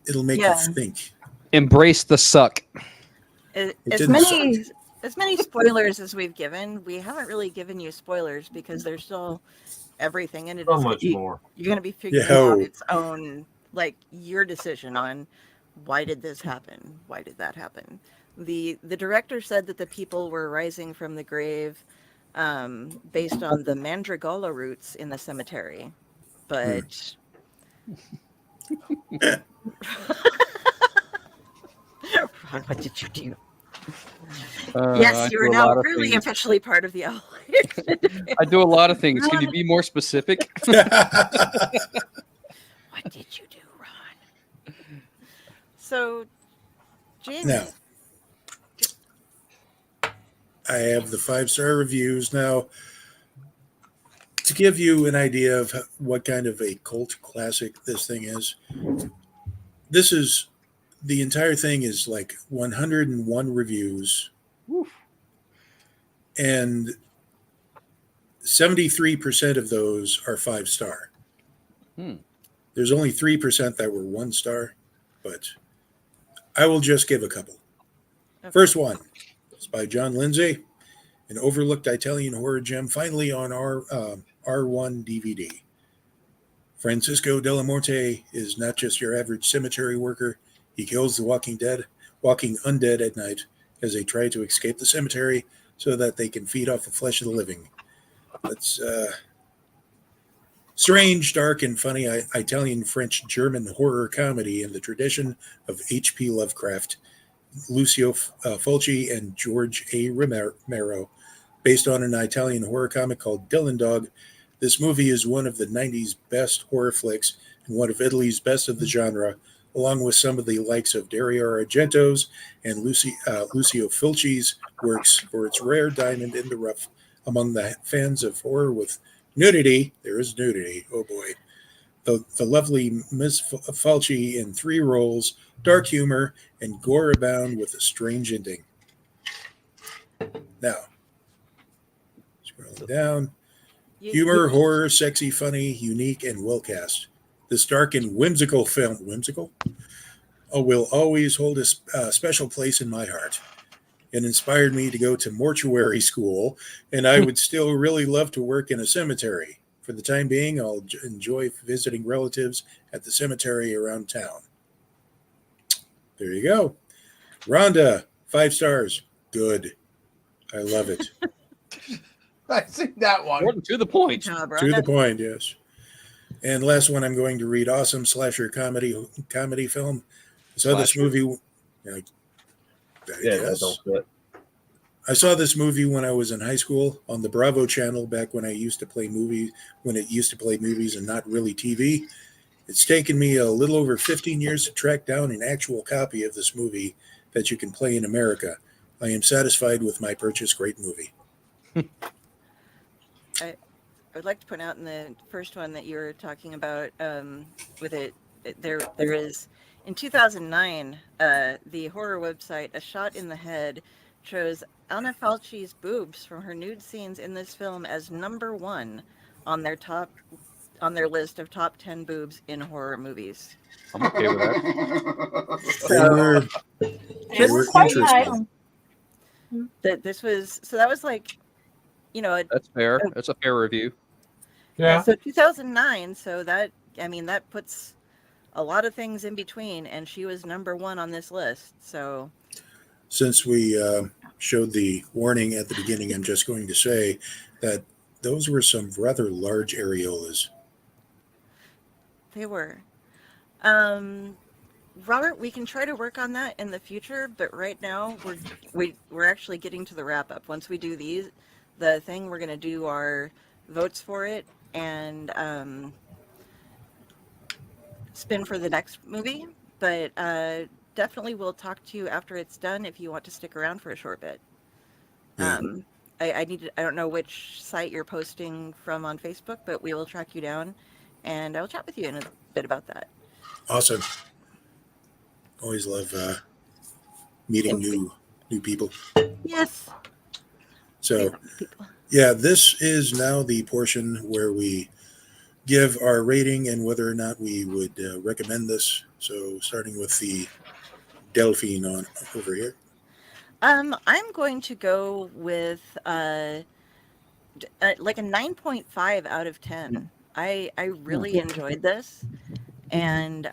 It'll make you think.
Embrace the suck.
As many as many spoilers as we've given, we haven't really given you spoilers because there's still everything, and it
So
is
much more.
you're going to be figuring
Yeah.
out its own, like your decision on why did this happen, why did that happen. The director said that the people were rising from the grave based on the mandragola roots in the cemetery, but Ron, what did you do?
I
Yes, you
do
are
a
now
lot of
really
things.
officially part of the
I do a lot of things. Can you be more specific?
What did you do, Ron? So, James,
Now, I have the 5-star reviews. Now, to give you an idea of what kind of a cult classic this thing is, the entire thing is like 101 reviews, and 73% of those are 5-star. There's only 3% that were 1-star, but I will just give a couple.
Okay.
First one is by John Lindsay, an overlooked Italian horror gem, finally on our R1 DVD. Francesco Dellamorte is not just your average cemetery worker. He kills the walking undead at night as they try to escape the cemetery so that they can feed off the flesh of the living. That's strange, dark, and funny Italian, French, German horror comedy in the tradition of H.P. Lovecraft, Lucio Fulci, and George A. Romero, based on an Italian horror comic called Dylan Dog. This movie is one of the 90s best horror flicks and one of Italy's best of the genre, along with some of the likes of Dario Argento's and Lucio Fulci's works for its rare diamond in the rough among the fans of horror with nudity. There is nudity, oh boy. The lovely Miss Falchi in 3 roles, dark humor, and gore abound with a strange ending. Now, scrolling down. Humor, horror, sexy, funny, unique, and well cast. This dark and whimsical film, will always hold a special place in my heart. It inspired me to go to mortuary school, and I would still really love to work in a cemetery. For the time being, I'll enjoy visiting relatives at the cemetery around town. There you go. Rhonda, 5 stars. Good. I love it.
I see that one.
More to the point.
Good job,
To the
Rhonda.
point, yes. And last one I'm going to read, awesome slasher comedy film. I saw this
Slasher?
movie.
Yeah, that
Yes.
don't fit.
I saw this movie when I was in high school on the Bravo channel back when I used to play movies, when it used to play movies and not really TV. It's taken me a little over 15 years to track down an actual copy of this movie that you can play in America. I am satisfied with my purchase. Great movie.
I would like to point out in the first one that you were talking about with it, there is, in 2009, the horror website A Shot in the Head chose Anna Falchi's boobs from her nude scenes in this film as number 1 on their list of top 10 boobs in horror movies.
I'm okay with that.
They were
quite
interesting.
nice.
That was like,
That's fair. That's a fair review.
Yeah.
so 2009, so that puts a lot of things in between, and she was number 1 on this list. So
Since we showed the warning at the beginning, I'm just going to say that those were some rather large areolas.
they were. Robert, we can try to work on that in the future, but right now we're actually getting to the wrap up. Once we do the thing, we're going to do our votes for it and spin for the next movie. But definitely we'll talk to you after it's done if you want to stick around for a short bit.
Yeah.
I don't know which site you're posting from on Facebook, but we will track you down and I will chat with you in a bit about that.
Awesome. Always love meeting new people.
Yes.
So, yeah, this is now the portion where we give our rating and whether or not we would recommend this. So, starting with the Delphine on over here.
I'm going to go with like a 9.5 out of 10. I really enjoyed this, and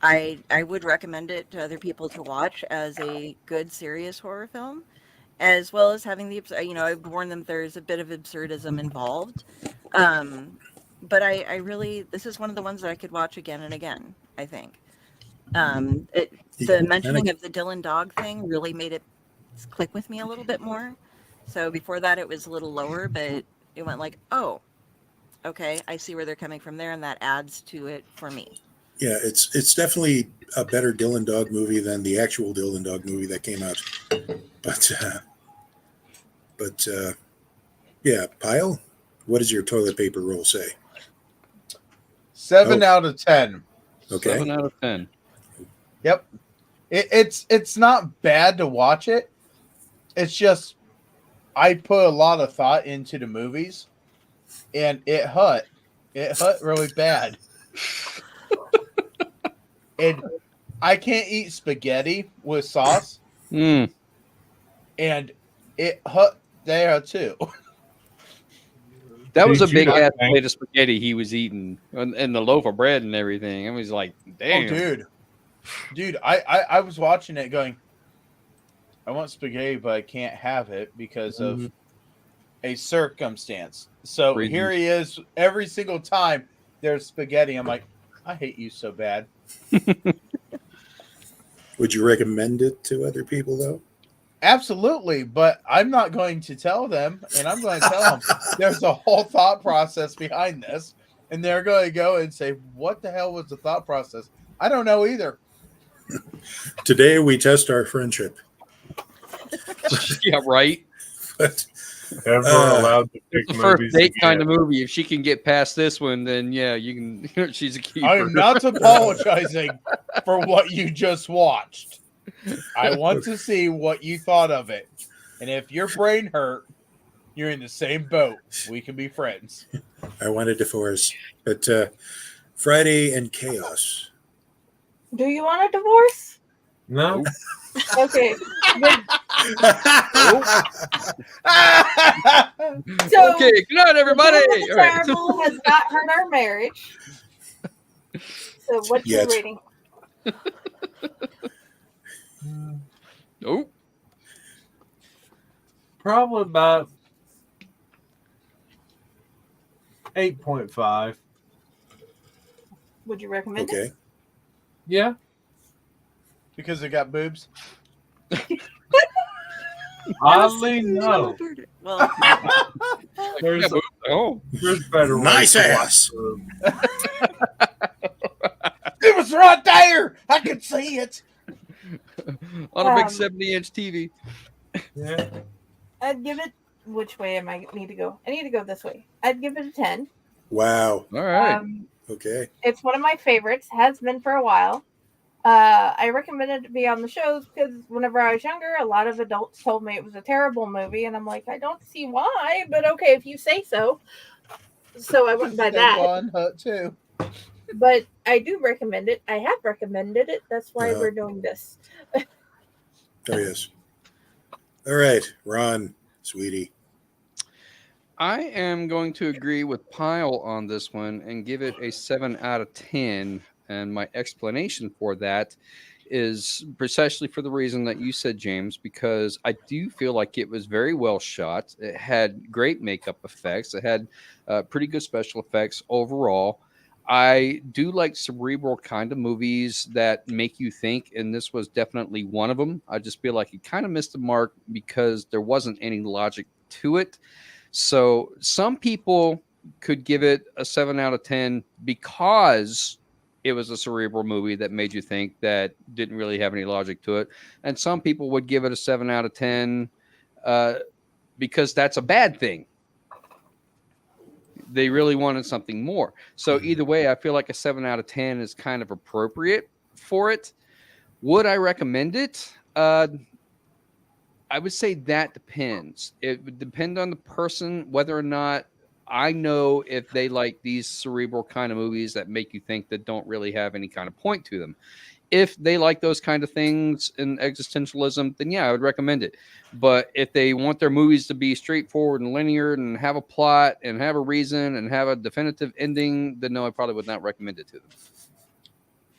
I would recommend it to other people to watch as a good serious horror film, as well as having the I've warned them there's a bit of absurdism involved. But I really, this is one of the ones that I could watch again and again, I think. The mentioning of the Dylan dog thing really made it click with me a little bit more. So before that, it was a little lower, but it went like, oh, okay, I see where they're coming from there, and that adds to it for me.
Yeah, it's definitely a better Dylan Dog movie than the actual Dylan Dog movie that came out. But yeah, Pyle, what does your toilet paper roll say?
7 out of 10.
Okay.
7 out of 10.
Yep. It's not bad to watch it. It's just I put a lot of thought into the movies, and it hurt. It hurt really bad. And I can't eat spaghetti with sauce.
Mm.
And it hurt there too.
That was a
Did you
big
not
ass
think-
plate of spaghetti he was eating, and the loaf of bread and everything. I was like, damn.
Oh, dude, I was watching it going, I want spaghetti, but I can't have it because of a circumstance. So
Reasons.
here he is every single time there's spaghetti. I'm like, I hate you so bad.
Would you recommend it to other people, though?
Absolutely, but I'm not going to tell them, and I'm going to tell them there's a whole thought process behind this, and they're going to go and say, what the hell was the thought process? I don't know either.
Today we test our friendship.
Yeah, right.
But
Ever allowed to pick
It's the first
movies
date kind
again.
of movie. If she can get past this one, then yeah, you can. She's a keeper.
I am not apologizing for what you just watched. I want to see what you thought of it. And if your brain hurt, you're in the same boat. We can be friends.
I want a divorce. But Friday and Chaos.
Do you want a divorce?
No.
Okay. Good. So,
Okay, good night, everybody.
The Good, the
All right.
Terrible has not hurt our marriage. So what's your
Yet.
rating?
Oh,
Probably about 8.5.
Would you recommend it?
Okay.
Yeah.
Because it got boobs.
Oddly, no.
Well,
There's,
yeah, oh,
there's better ways
Nice
to watch
ass.
them.
It was right there. I could see it.
on a big 70-inch TV.
Yeah.
I'd give it. Which way am I need to go? I need to go this way. I'd give it a 10.
Wow.
All right.
Okay.
It's one of my favorites. Has been for a while. I recommend it to be on the shows because whenever I was younger, a lot of adults told me it was a terrible movie, and I'm like, I don't see why, but okay, if you say so. So I went by that.
One hurt too.
But I do recommend it. I have recommended it. That's why
Yeah.
we're doing this.
Oh, yes. All right. Ron, sweetie.
I am going to agree with Pyle on this one and give it a 7 out of 10. And my explanation for that is precisely for the reason that you said, James, because I do feel like it was very well shot. It had great makeup effects. It had pretty good special effects overall. I do like cerebral kind of movies that make you think, and this was definitely one of them. I just feel like it kind of missed the mark because there wasn't any logic to it. So some people could give it a 7 out of 10 because it was a cerebral movie that made you think that didn't really have any logic to it. And some people would give it a 7 out of 10 because that's a bad thing. They really wanted something more. So either way, I feel like a 7 out of 10 is kind of appropriate for it. Would I recommend it? I would say that depends. It would depend on the person, whether or not I know if they like these cerebral kind of movies that make you think that don't really have any kind of point to them. if they like those kind of things in existentialism, then yeah, I would recommend it. But if they want their movies to be straightforward and linear and have a plot and have a reason and have a definitive ending, then no, I probably would not recommend it to them.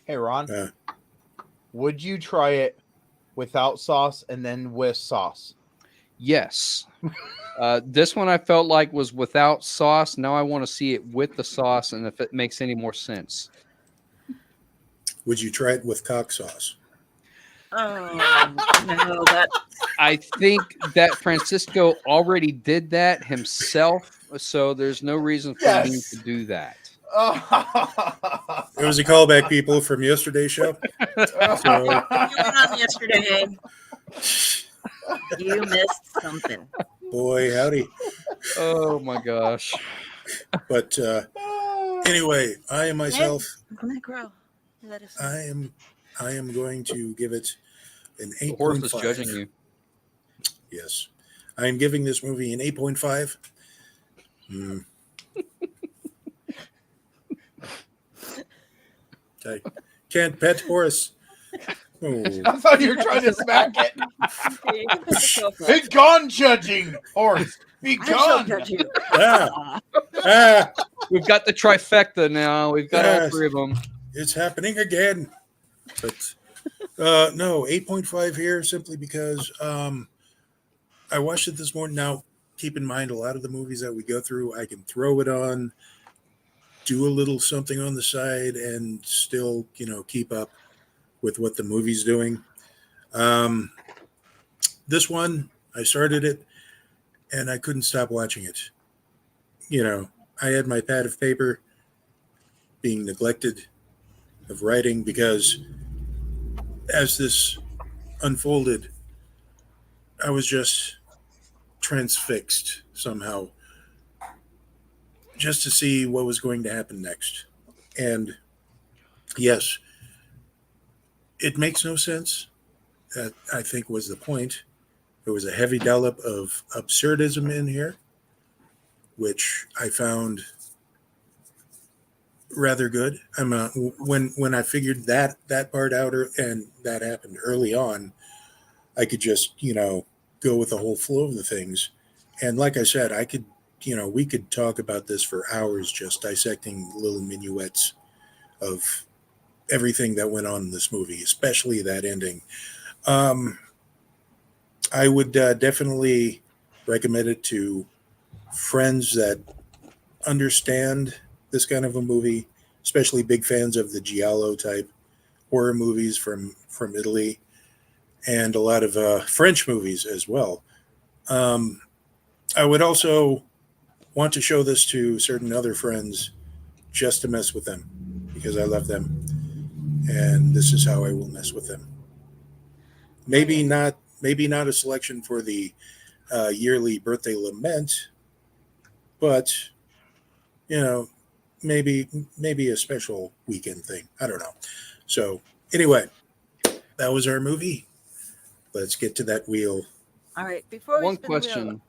Hey, Ron,
Uh,
would you try it without sauce and then with sauce?
Yes. This one I felt like was without sauce. Now I want to see it with the sauce and if it makes any more sense.
would you try it with cock sauce?
Oh no, that
I think that Francisco already did that himself, so there's no reason for me to do that.
It was a callback, people, from yesterday's show. So,
you went on yesterday. You missed something.
boy, howdy.
Oh my gosh.
But anyway, I am myself.
Let it grow. Let us.
I am going to give it an
The horse is
8.5.
judging you.
Yes. I am giving this movie an 8.5. I can't pet horse. Oh.
I thought you were trying to smack it.
Okay, you can put yourself up.
Be gone, judging horse. Be
I shall
gone.
judge you.
Ah,
We've got the trifecta now. We've got all
Yes.
three of them.
it's happening again. But no, 8.5 here simply because I watched it this morning. Now, keep in mind, a lot of the movies that we go through, I can throw it on, do a little something on the side, and still, keep up with what the movie's doing. This one, I started it, and I couldn't stop watching it. I had my pad of paper being neglected of writing because as this unfolded, I was just transfixed somehow just to see what was going to happen next. And yes, it makes no sense. That, I think, was the point. There was a heavy dollop of absurdism in here, which I found rather good. When I figured that part out, and that happened early on, I could just go with the whole flow of the things. And like I said, I could we could talk about this for hours, just dissecting little minuets of everything that went on in this movie, especially that ending. I would definitely recommend it to friends that understand this kind of a movie, especially big fans of the giallo type horror movies from Italy, and a lot of French movies as well. I would also want to show this to certain other friends just to mess with them because I love them, and this is how I will mess with them. Maybe not a selection for the yearly birthday lament, but maybe a special weekend thing. I don't know. So anyway, that was our movie. Let's get to that wheel.
All right. Before we
One
spin the wheel-
question.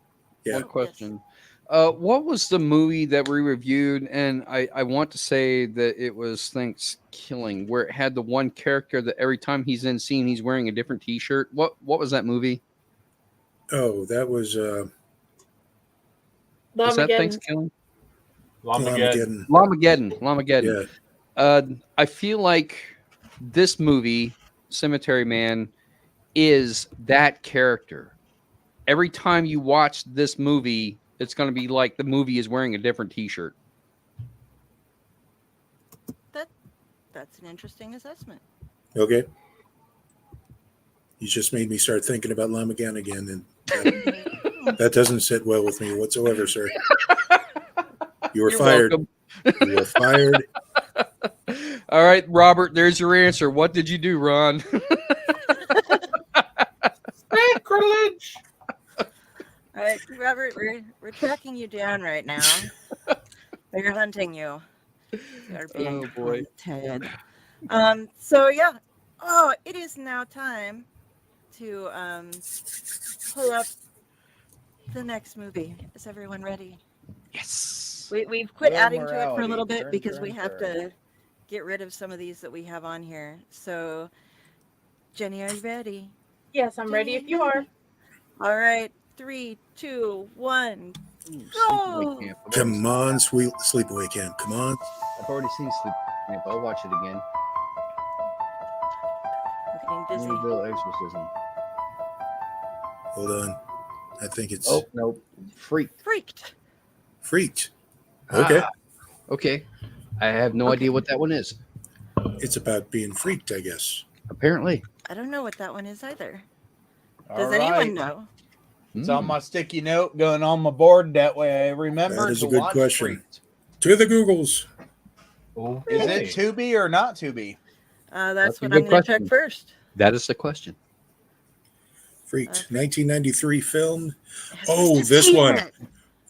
Yeah.
One question. What was the movie that we reviewed? And I want to say that it was Thanksgiving, where it had the one character that every time he's in scene, he's wearing a different T-shirt. What was that movie?
Oh, that was
Was that Thanksgiving?
Lamageddon.
Lamageddon.
Yeah.
I feel like this movie, Cemetery Man, is that character. Every time you watch this movie, it's going to be like the movie is wearing a different T-shirt.
That's an interesting assessment.
Okay. You just made me start thinking about Lamagan again, and that doesn't sit well with me whatsoever, sir. You were
You're
fired.
welcome.
You were fired.
All right, Robert, there's your answer. What did you do, Ron?
Sacrilege.
All right, Robert, we're tracking you down right now. We're hunting you. You're being
Oh, boy.
hunted. So yeah. Oh, it is now time to pull up the next movie. Is everyone ready?
Yes.
We've quit
Low
adding to it for a
morality.
little bit
Turn,
because
turn,
we have
turn.
to get rid of some of these that we have on here. So, Jenny, are you ready?
Yes, I'm ready if you are.
All right, 3, 2, 1,
Ooh,
go!
Sleepaway Camp.
Come on, sweet sleepaway camp. Come on.
I've already seen Sleepaway Camp. I'll watch it again.
I'm getting dizzy.
Amityville Exorcism.
Hold on. I think it's
Oh, no. Freaked.
Freaked.
Freaked. Okay.
Ah, okay. I have no idea what that one is.
It's about being freaked, I guess.
Apparently.
I don't know what that one is either.
All
Does
right.
anyone know?
It's on my sticky note going on my board. That way I remember
That is
to
a good
watch
question.
Freaked.
To the Googles.
Is it to be or not to be?
That's
a
what
good
I'm going to check
question.
first.
That is the question.
Freaked. 1993 film.
Have
Oh,
you
this
seen
one.
it?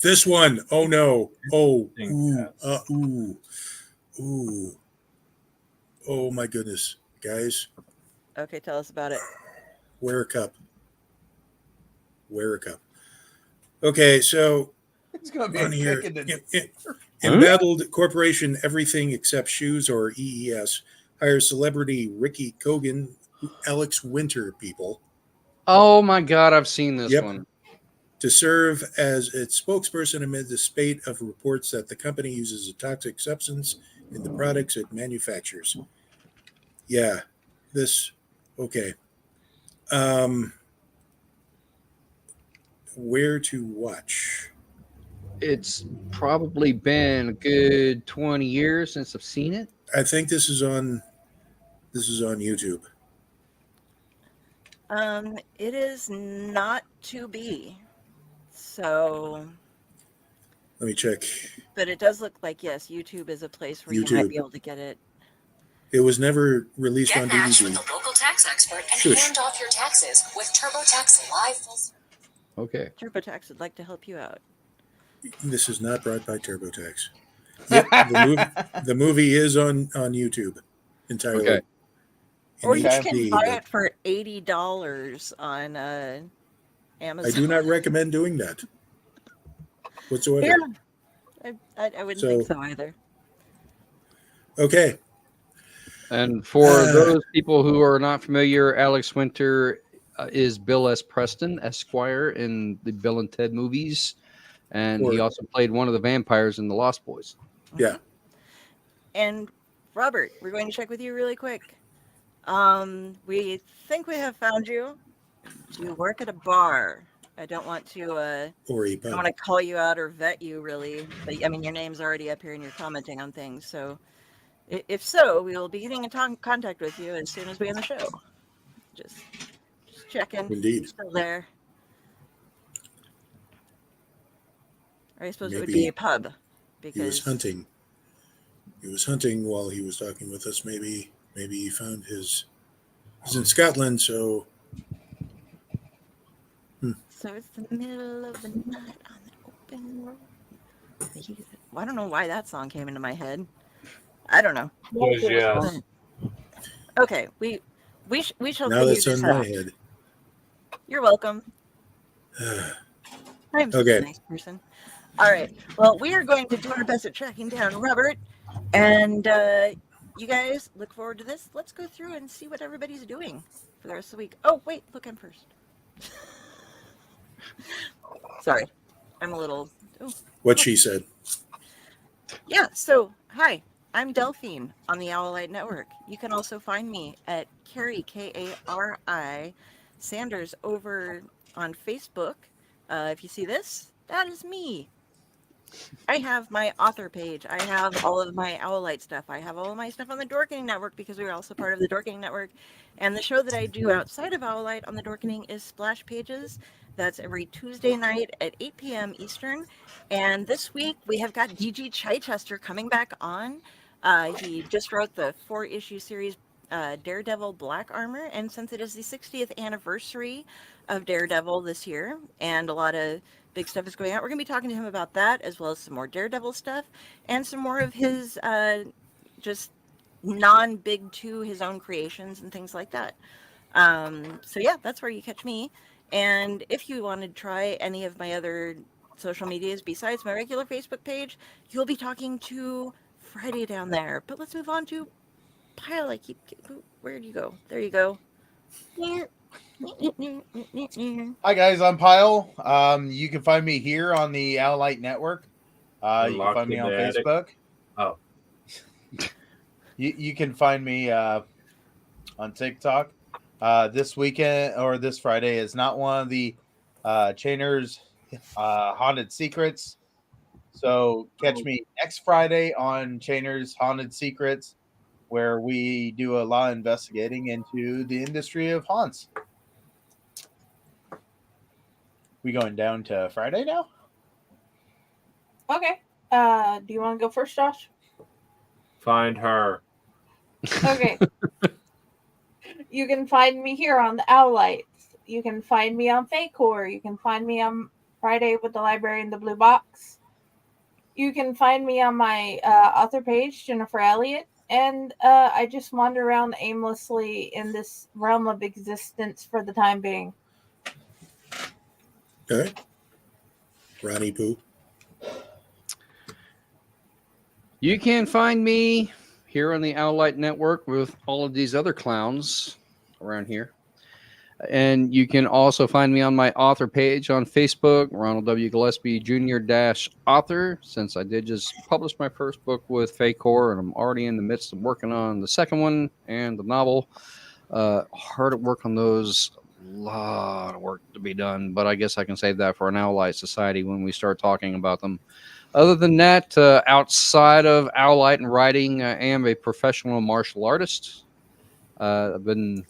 This one. Oh, no. Oh,
Yes.
ooh. Oh, my goodness. Guys,
Okay, tell us about it.
wear a cup. Wear a cup. Okay, so
It's going to be
on
a
here,
kick in the
Embattled Corporation Everything Except Shoes, or EES, hires celebrity Ricky Cogan, Alex Winter people,
Oh my God, I've seen this
Yep.
one.
to serve as its spokesperson amid the spate of reports that the company uses a toxic substance in the products it manufactures. Yeah, this, okay. Where to watch?
It's probably been a good 20 years since I've seen it.
I think this is on YouTube.
It is not to be. So,
Let me check.
but it does look like, yes, YouTube is a place where you
YouTube.
might be able to get it.
It was never released on
Get matched with
DVD.
a local tax expert and
Shush.
hand off your taxes with TurboTax Live Full Service.
Okay.
TurboTax would like to help you out.
This is not brought by TurboTax. Yep, the movie is on YouTube entirely.
Okay.
In
Or you
Okay.
can
HD,
buy
but
it for $80 on Amazon.
I do not recommend doing that whatsoever.
Yeah, I wouldn't think so either.
Okay.
And for those people who are not familiar, Alex Winter is Bill S. Preston, Esquire, in the Bill and Ted movies. And he
Or-
also played one of the vampires in The Lost Boys.
Yeah.
And Robert, we're going to check with you really quick. We think we have found you. You work at a bar. I don't want to
Or
I don't want to call you out or vet you really, but I mean your name's already up here and you're commenting on things. So if so, we will be getting in contact with you as soon as we end the show. Just checking.
Indeed.
You're still there. Or I suppose it would
Maybe
be a pub
he was
because
hunting. He was hunting while he was talking with us. Maybe he found his. He's in Scotland, so
so it's the middle of the night on the open road. I don't know why that song came into my head. I don't know.
Was yes.
Okay, we shall
now
figure
that's
this
on my
out.
head.
You're welcome. I'm such
Okay.
a nice person. All right. Well, we are going to do our best at tracking down Robert, and you guys look forward to this. Let's go through and see what everybody's doing for the rest of the week. Oh, wait, look, I'm first. Sorry, I'm a little. Oh.
What she said.
Yeah. So, hi. I'm Delphine on the Owlite Network. You can also find me at Kari, Kari Sanders, over on Facebook. If you see this, that is me. I have my author page. I have all of my Owlite stuff. I have all of my stuff on the Dorkening Network because we're also part of the Dorkening Network. And the show that I do outside of Owlite on the Dorkening is Splash Pages. That's every Tuesday night at 8 p.m. Eastern. And this week we have got DG Chichester coming back on. He just wrote the 4-issue series Daredevil Black Armor, and since it is the 60th anniversary of Daredevil this year, and a lot of big stuff is going out, we're going to be talking to him about that, as well as some more Daredevil stuff, and some more of his just non-big two, his own creations and things like that. So yeah, that's where you catch me. And if you want to try any of my other social medias besides my regular Facebook page, you'll be talking to Friday down there. But let's move on to pile I keep. Where'd you go? There you go.
Hi guys, I'm Pyle. You can find me here on the Light Network. You can
Locked
find me
in
on
the attic.
Facebook.
Oh.
You can find me on TikTok. This weekend or this Friday is not one of the Chainers Haunted Secrets. So catch me next Friday on Chainers Haunted Secrets, where we do a lot of investigating into the industry of haunts. We going down to Friday now?
Okay. Do you want to go first, Josh?
Find her.
Okay. You can find me here on the Owlights. You can find me on Fakor. You can find me on Friday with the Library in the Blue Box. You can find me on my author page, Jennifer Elliott. And I just wander around aimlessly in this realm of existence for the time being.
Okay. Ronnie Pooh.
You can find me here on the Owlight Network with all of these other clowns around here. And you can also find me on my author page on Facebook, Ronald W. Gillespie Jr. author, since I did just publish my first book with Fakor, and I'm already in the midst of working on the second one and the novel. Hard at work on those. A lot of work to be done, but I guess I can save that for an Owlight Society when we start talking about them. Other than that, outside of Owlight and writing, I am a professional martial artist. I've been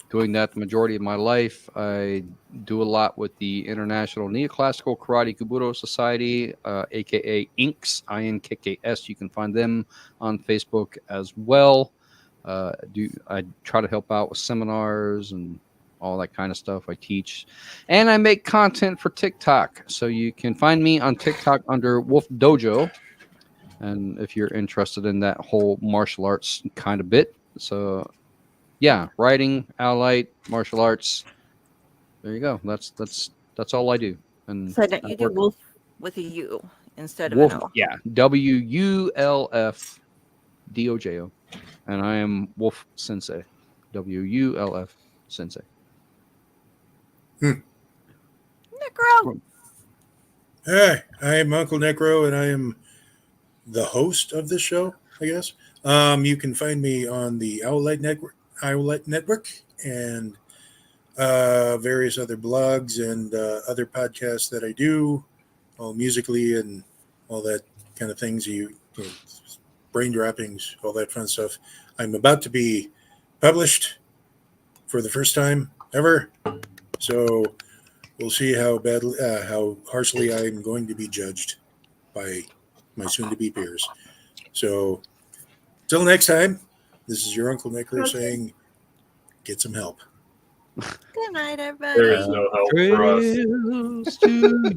doing that the majority of my life. I do a lot with the International Neoclassical Karate Kabuto Society, aka INKS, INKKS. You can find them on Facebook as well. I try to help out with seminars and all that kind of stuff. I teach, and I make content for TikTok. So you can find me on TikTok under Wolf Dojo. And if you're interested in that whole martial arts kind of bit, so yeah, writing, Owlight, martial arts. There you go. That's all I do. And
So you do Wolf with a U instead of an O.
Yeah, WULF DOJO, and I am Wolf Sensei. WULF Sensei.
Necro.
Hi, I am Uncle Necro, and I am the host of this show, I guess. You can find me on the Owlight Network, and various other blogs and other podcasts that I do, all musically and all that kind of things. Brain droppings, all that fun stuff. I'm about to be published for the first time ever, so we'll see how harshly I'm going to be judged by my soon-to-be peers. So, till next time, this is your Uncle Necro saying, get some help.
Good night, everybody.
There is no help for us.
Trails to you.